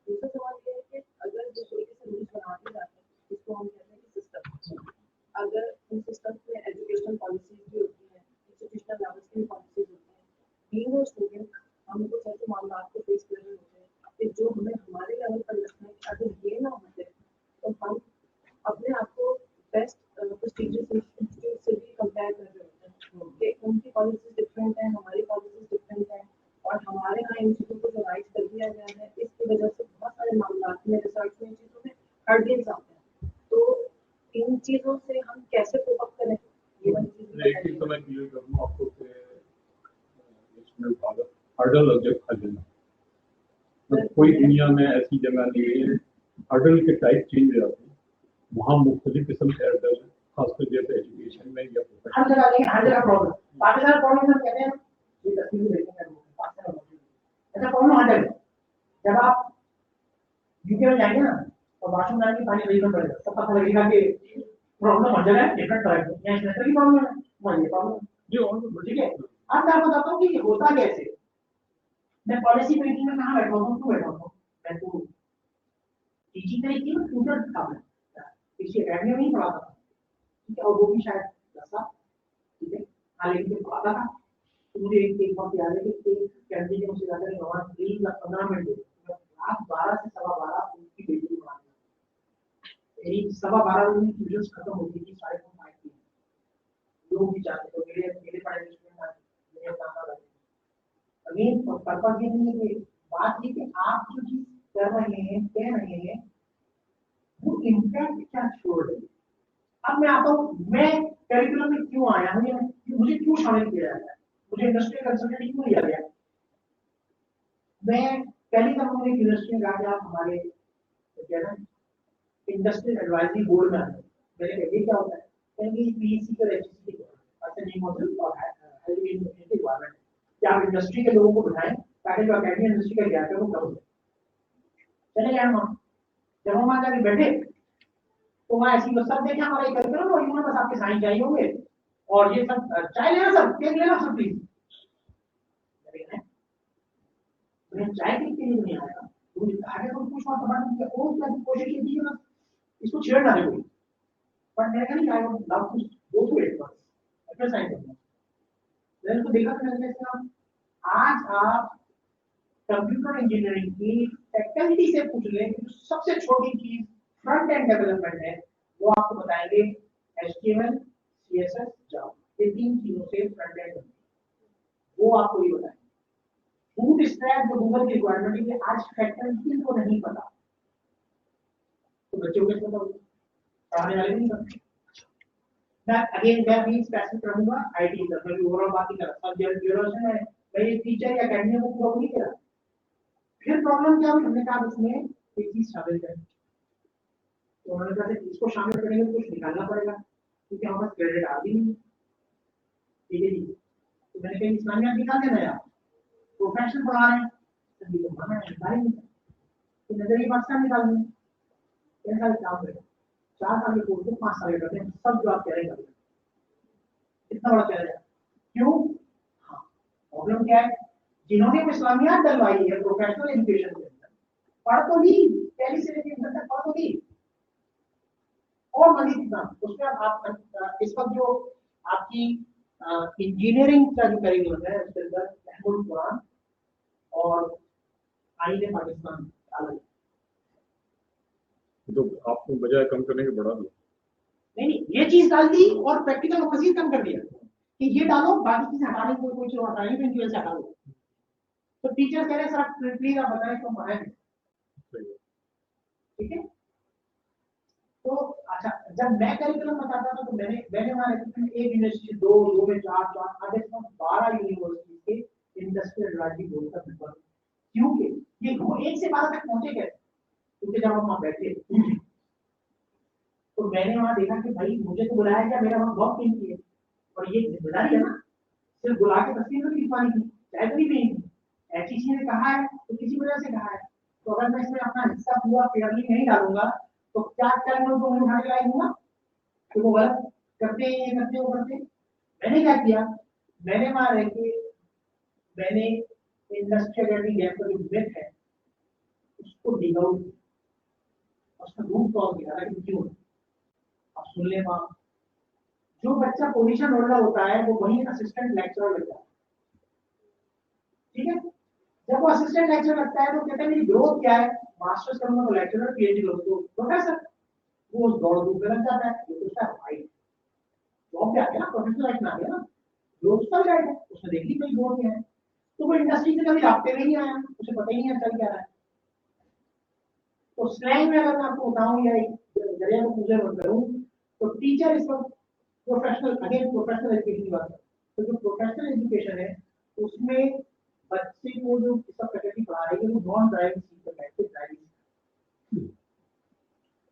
दूसरा सवाल ये है कि अगर जिस तरीके से रूल्स बनाते जाते हैं जिसको हम कहते हैं कि सिस्टम, अगर उन सिस्टम में एजुकेशनल पॉलिसीज भी होती हैं, इंस्टीट्यूशनल लेवल्स की पॉलिसीज होती हैं, बीइंग अ स्टूडेंट हम कुछ ऐसे मामलों को फेस कर रहे होते हैं कि जो हमें हमारे लेवल पर लगता है कि अगर ये ना होते तो हम अपने आप को बेस्ट प्रेस्टीजियस इंस्टीट्यूट से भी कंपेयर कर रहे होते हैं कि उनकी पॉलिसीज डिफरेंट हैं, हमारी पॉलिसीज डिफरेंट हैं, और हमारे यहाँ इन चीज़ों को जो राइट कर दिया गया है इसकी वजह से बहुत सारे मामला में रिसर्च में इन चीज़ों में हर्डल्स आते हैं, तो इन चीज़ों से हम कैसे कोप अप करें, ये वाली चीज़ एक ही समय क्लियर करूँ आपको कि इसमें हर्डल ऑब्जेक्ट खा लेना, तो कोई दुनिया में ऐसी जगह नहीं है, हर्डल के टाइप चेंज हो जाते हैं, वहाँ मुख्तलिफ किस्म के हर्डल हैं, खासकर जैसे एजुकेशन में या हर जगह नहीं, हर जगह प्रॉब्लम, पाकिस्तान प्रॉब्लम हम कहते हैं ये तस्वीर देखेंगे पाकिस्तान ऐसा प्रॉब्लम आ जाएगा। जब आप यूके में जाएंगे ना तो वॉशरूम जाने की पानी नहीं पड़ेगा, तो पता लगेगा कि प्रॉब्लम हर जगह डिफरेंट तरह की, यहाँ इस तरह की प्रॉब्लम है, वहाँ ये प्रॉब्लम है, ठीक है। अब मैं बताता हूँ कि होता कैसे, मैं पॉलिसी मेकिंग में कहाँ बैठा हूँ, क्यों बैठा हूँ, मैं तो टीचिंग तरीके में ट्यूटर था, मैं किसी अकेडमी में नहीं पढ़ाता था, ठीक है, और वो भी शायद 10 साल, ठीक है, हाँ लेकिन जब पढ़ाता था तो मुझे एक बात याद है कि कैंटीन में मुझे जाकर वहाँ 3-15 मिनट दे, रात 12 से 12:15 उनकी बेटी को पढ़ाना, यही 12:15 में ट्यूशंस खत्म होती थी, 5:30 की लोग भी जाते तो मेरे पढ़ाई स्टूडेंट मेरे काम आ रहे अगेन पर्पस ये नहीं है कि बात ये कि आप जो चीज कर रहे हैं कह रहे हैं वो इम्पैक्ट क्या छोड़ रहे हैं। अब मैं आता हूँ, मैं करिकुलम में क्यों आया हूँ, मुझे क्यों शामिल किया जाता है, मुझे इंडस्ट्रियल कंसल्टेंट क्यों लिया गया। मैं पहली बार मुझे यूनिवर्सिटी में जाके आप हमारे क्या ना इंडस्ट्रियल एडवाइजरी बोर्ड में आए, मैंने कहा ये क्या होता है, कहेंगे पीईसी का रजिस्ट्री अच्छा नहीं मॉडल और हेल्थ इन्वायरमेंट क्या आप इंडस्ट्री के लोगों को बिठाएं ताकि जो अकेडमी इंडस्ट्री का गैप है वो कम हो। चले गए हम, जब हम वहां जाके बैठे वहाँ ऐसी बस सब देखे हमारा एक करिकुलम और इन्होंने बस आपके साइन चाहिए होंगे और ये सब चाय लेना सर, केक लेना सर प्लीज। चाय केक के लिए नहीं आएगा, मुझे आगे तो कुछ और बात और क्या कोशिश की थी ना इसको छेड़ना है कोई, पर मैंने कहा नहीं I would love to go through it बस अच्छा साइन करना। मैंने उसको देखा तो मैंने कहा आज आप कंप्यूटर इंजीनियरिंग की फैकल्टी से पूछ लें कि सबसे छोटी चीज फ्रंट एंड डेवलपमेंट है, वो आपको बताएंगे HTML, CSS, जावा, ये तीन चीजों से फ्रंट एंड वो आपको ये बताएंगे। बूटस्ट्रैप जो गूगल की रिक्वायरमेंट है आज फैकल्टी को नहीं पता, तो बच्चों को पता होगा, पढ़ाने वाले नहीं पता। That again मैं भी स्पेसिफिक रहूंगा IT का, मैं ओवरऑल बात ही कर रहा हूं। जब ड्यूरेशन है मैं ये टीचर या एकेडमी को पूरा नहीं करा, फिर प्रॉब्लम क्या हुई, हमने कहा इसमें एक चीज शामिल करें, तो उन्होंने कहा इसको शामिल करेंगे तो कुछ निकालना पड़ेगा क्योंकि हमारे पास क्रेडिट आ भी नहीं, ठीक है जी। तो मैंने कहा इस्लामिया निकाल देना यार, प्रोफेशनल पढ़ा रहे हैं तभी तो माना है निकालेंगे, तो नजरिए पाकिस्तान निकाल देंगे, कैसा काम करेगा 4 साल के कोर्स को 5 साल करते हैं, सब जो आप कह रहे हैं इतना बड़ा चैलेंज है। क्यों? हाँ, प्रॉब्लम क्या है, जिन्होंने इस्लामियात डलवाई है प्रोफेशनल एजुकेशन के अंदर पढ़ तो ली, पहली से लेकर अंदर तक पढ़ तो ली, और मजीद कितना उसमें आप इस वक्त जो आपकी इंजीनियरिंग का जो करिकुलम है उसके अंदर महमूद कुरान और आईने पाकिस्तान अलग, तो आपको बजाय कम करने के बढ़ा दो। नहीं ये चीज डाल दी और प्रैक्टिकल को मजीद कम कर दिया कि ये डालो, बाकी चीजें हटाने की कोई चीज हटानी तो इनकी हटा दो। तो टीचर कह रहे सर प्लीज आप बताएं तो पढ़ाएं, ठीक है। तो अच्छा जब मैं करिकुलम बताता था तो मैंने वहां एक यूनिवर्सिटी 2 में 4 आधे 12 यूनिवर्सिटी के इंडस्ट्रियल एडवाइजरी बोर्ड का मेंबर, क्योंकि ये 1 से 12 तक पहुंचे गए, क्योंकि जब हम वहां बैठे तो मैंने वहां देखा कि भाई मुझे तो बुलाया गया, मेरा वहां बहुत टीम की है और ये जिम्मेदारी है ना, सिर्फ बुला के तस्वीर नहीं लिखवानी थी, चाहे तो नहीं भी ऐसी चीजें कहा है तो किसी वजह से कहा है, तो अगर मैं इसमें अपना हिस्सा पूरा फेयरली नहीं डालूंगा तो क्या लोग को उठाने लाएंगे कि वो गलत करते हैं, ये करते वो करते। मैंने क्या किया, मैंने वहां रह के मैंने इंडस्ट्रियल गैप का जो मिथ है उसको डिग आउट, उसका रूट कॉज किया कि क्यों। अब सुन ले वहां जो बच्चा पोजीशन होल्डर होता है वो वही असिस्टेंट लेक्चरर लगता है, ठीक है। जब वो असिस्टेंट लेक्चरर लगता है तो कहते हैं मेरी ग्रोथ क्या है, मास्टर्स करूंगा तो लेक्चरर, PhD करूंगा तो प्रोफेसर, वो उस दौड़ धूप में लग जाता है, ये तो भाई जॉब पे आ गया ना, प्रोफेसर लाइफ में आ गया ना, ग्रोथ चल जाएगा, उसने देख ली मेरी ग्रोथ क्या है, तो वो इंडस्ट्री से कभी रास्ते में नहीं आया, उसे पता ही नहीं है चल क्या रहा है। तो स्लैंग में अगर मैं आपको बताऊं या जरिया को पूछे मत करूं तो टीचर इस वक्त प्रोफेशनल, अगेन प्रोफेशनल एजुकेशन की बात है, तो जो प्रोफेशनल एजुकेशन है उसमें बच्चे को जो सब फैकल्टी पढ़ा रही है वो नॉन ड्राइविंग सीट पर बैठ के ड्राइविंग,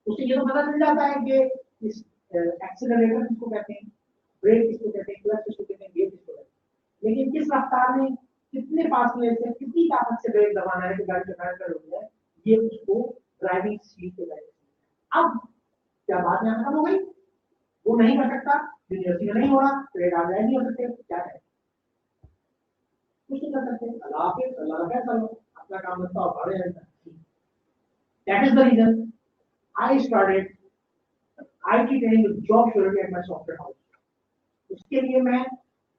उससे ये तो पता चल जाता है कि इस एक्सीलरेटर किसको कहते हैं, ब्रेक किसको कहते हैं, क्लच किसको कहते हैं, गियर किसको कहते हैं, लेकिन किस रफ्तार में कितने फासले से कितनी ताकत से ब्रेक दबाना है कि गाड़ी चलाने का रोक है, ये उसको ड्राइविंग सीट पे बैठ। अब क्या बात यहाँ खत्म हो गई, वो नहीं कर सकता, यूनिवर्सिटी में नहीं हो रहा, ट्रेड आ जाए नहीं हो सकते, क्या है कुछ नहीं कर सकते, अल्लाह का चलो अपना काम करता और पढ़े रहता। That is the reason I started IT training with job surety at my software house. उसके लिए मैं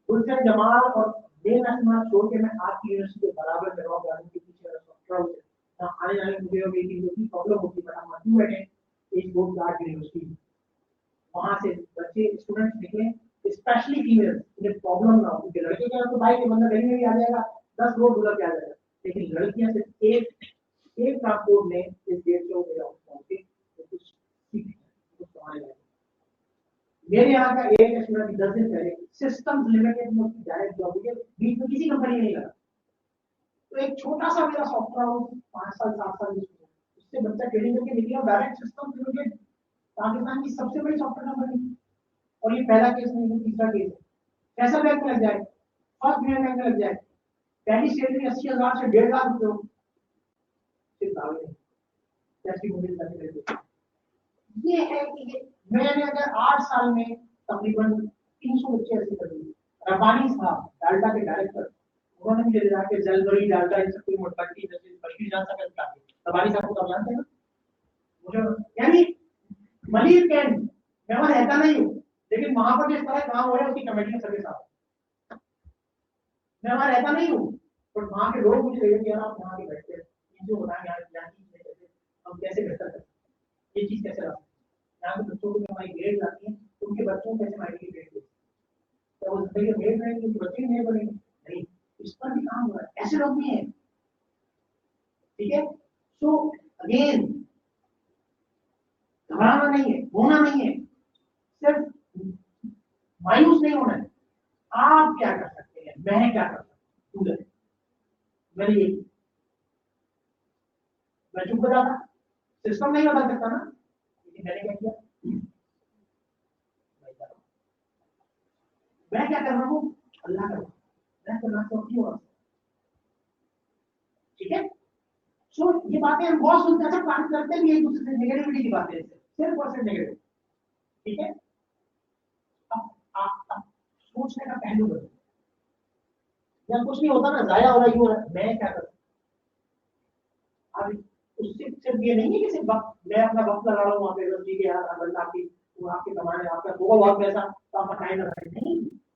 गुलशन जमाल और बेनस्मा छोड़ के मैं आपकी यूनिवर्सिटी के बराबर करवा गाने के पीछे सॉफ्टवेयर हाउस ना आने जाने मुझे अब एक प्रॉब्लम होती है, बट हम बैठे एक बोर्ड गार्ड यूनिवर्सिटी, वहां से बच्चे स्टूडेंट्स निकले, स्पेशली फीमेल, उन्हें प्रॉब्लम ना हो, क्योंकि लड़के क्या तो बाइक के बंदा गली में भी आ जाएगा, 10 रोड गुजर के आ जाएगा, लेकिन लड़कियां सिर्फ एक ट्रांसपोर्ट में इस देश को मेरा पहुंचे तो कुछ सीख कुछ कमाने लगे। मेरे यहाँ का एक स्टूडेंट 10 दिन पहले सिस्टम्स लिमिटेड में उसकी डायरेक्ट जॉब हुई है, बीच में किसी कंपनी में नहीं लगा, तो एक छोटा सा मेरा सॉफ्टवेयर हाउस 5 साल 7 साल उससे बच्चा ट्रेनिंग करके निकला डायरेक्ट सिस्टम्स लिमिटेड, पाकिस्तान की सबसे बड़ी सॉफ्टवेयर कंपनी, और ये पहला केस नहीं, तीसरा केस है। कैसा बैंक में लग जाए, फर्स्ट बैंक में लग जाए, पहली सैलरी 80,000 से 1.5 लाख रुपए हो, सिर्फ दावे नहीं, कैसी मुझे करने लगे। ये है कि मैंने अगर 8 साल में तकरीबन 300 बच्चे ऐसे कर दिए। रब्बानी साहब डाल्टा के डायरेक्टर, उन्होंने मुझे दिया कि जलबरी डाल्टा इन सबकी मोटपट्टी जैसे बशीर जान सकता है। रब्बानी साहब को तो जानते हैं ना मुझे, यानी मलिक कैंट मैं वहां रहता नहीं हूँ, लेकिन वहां पर जिस तरह काम हो रहा है उसकी कमेटी में सर्विस आप, मैं वहां रहता नहीं हूँ, पर वहां के लोग मुझे कहेंगे यार आप वहां के बैठते हैं, इनको बताएं यार क्या चीज है, कैसे हम कैसे बेहतर करें, ये चीज कैसे रहा यहाँ के बच्चों को जो हमारी ग्रेड आती है उनके बच्चों को कैसे हमारी ग्रेड देती है, तो वो जिंदगी में ग्रेड रहेंगे, उनके बच्चे नहीं बनेंगे, नहीं इस पर भी काम हो रहा है, ऐसे लोग भी हैं। ठीक है, सो अगेन घबराना नहीं है, होना नहीं है, सिर्फ मायूस नहीं होना है। आप क्या कर सकते हैं, मैं क्या कर सकता हूँ, मैंने ये मैं चुप हो जाता, सिस्टम नहीं बदल सकता ना, लेकिन मैंने क्या किया, मैं क्या कर रहा हूँ, अल्लाह कर रहा हूँ, मैं करना चाहती हूँ। ठीक है, सो ये बातें हम बहुत सुनते हैं, बात करते भी एक दूसरे से, नेगेटिविटी की बातें सिर्फ और सिर्फ नेगेटिव। ठीक है, अब सोचने का पहलू बदल, या कुछ नहीं होता ना, जाया हो रहा है, हो रहा है, मैं क्या करूं। अब उससे सिर्फ ये नहीं है कि सिर्फ मैं अपना वक्त लगा रहा हूँ वहां पे, ठीक है यार अगर आपकी वो आपके कमाने आपका होगा बहुत पैसा तो आप टाइम लगाए, नहीं,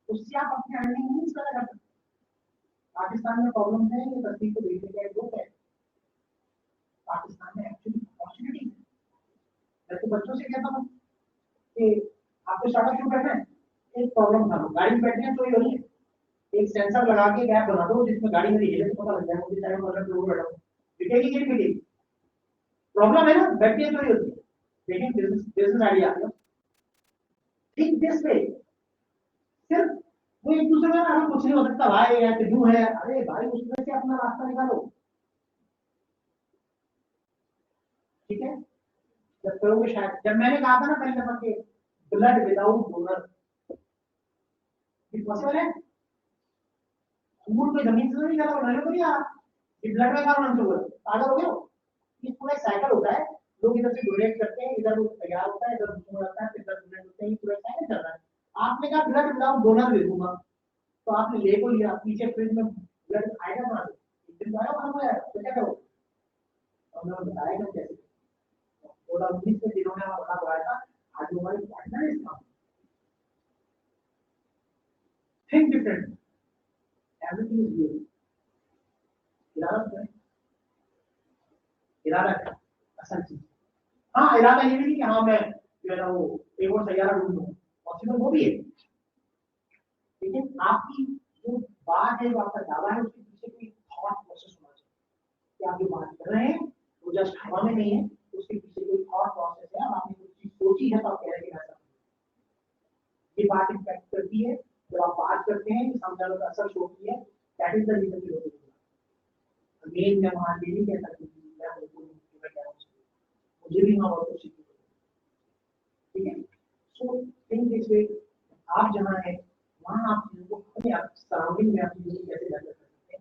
उससे आप अपने अर्निंग मीन्स कर सकते हैं। पाकिस्तान में प्रॉब्लम है, ये तस्वीर को देखने का एक है, पाकिस्तान में एक्चुअली अपॉर्चुनिटी है। मैं तो बच्चों से कहता हूँ कि आपको स्टार्टअप शुरू करना है, एक प्रॉब्लम था, गाड़ी में बैठने तो ही है, एक सेंसर लगा के ऐप बना दो जिसमें गाड़ी मेरी हिले तो पता लग जाए मुझे टाइम पर जरूर बैठा हूँ, बिकेगी कि नहीं बिकेगी, प्रॉब्लम है ना, बैठने तो ही होती है, लेकिन बिजनेस आइडिया आपका ठीक दिस वे, सिर्फ वो एक दूसरे में अगर कुछ नहीं हो सकता भाई या तो यूं है, अरे भाई उसमें से अपना रास्ता निकालो। ठीक है, जब करोगे शायद, जब मैंने कहा था ना पहले नंबर के ब्लड विदाउट डोनर पॉसिबल है, खून पे जमीन से नहीं करा नहीं करिए आप, ये ब्लड में काम नहीं होगा, पागल हो गए हो। ये पूरा साइकिल होता है, लोग इधर से डोनेट करते हैं, इधर वो तैयार होता है, इधर दूसरा होता है, फिर इधर डोनेट होते हैं, ये पूरा साइकिल चल रहा है। आपने कहा ब्लड विदाउट डोनर दे दूंगा, तो आपने ले को लिया, पीछे फ्रिज में ब्लड आएगा ना, एक दिन आया काम है तो क्या करो, उन्होंने बताया कि कैसे 2019 में जिन्होंने हमारा बड़ा कराया था, आज हमारे पार्टनर है इस काम, think different, everything is new. इरादा क्या असल चीज, हाँ इरादा ये नहीं कि हाँ मैं जो है ना वो एक और सैयारा ढूंढ लूँ, पॉसिबल वो भी है, लेकिन आपकी जो बात है, जो आपका दावा है, उसके पीछे कोई थॉट प्रोसेस होना चाहिए कि आप जो बात कर रहे हैं वो जस्ट हवा में नहीं है, उसके पीछे कोई थॉट प्रोसेस है, आपने कुछ चीज सोची है तो आप कह रहे हैं ये बात इम्पैक्ट करती है, जब आप बात करते हैं तो सामने वाले का असर होती है, दैट इज द रीजन की अगेन मैं वहां ये नहीं कह सकती मैं मैं कह रहा हूँ मुझे भी वहां बहुत कुछ, ठीक है, सो थिंक दिस वे, आप जहाँ हैं वहाँ आप चीजों को अपने सराउंडिंग में आप चीजों को कैसे बेहतर कर सकते हैं।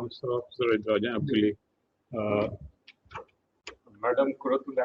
सर आप जरा इधर आ जाएं आपके लिए, मैडम कुरतुल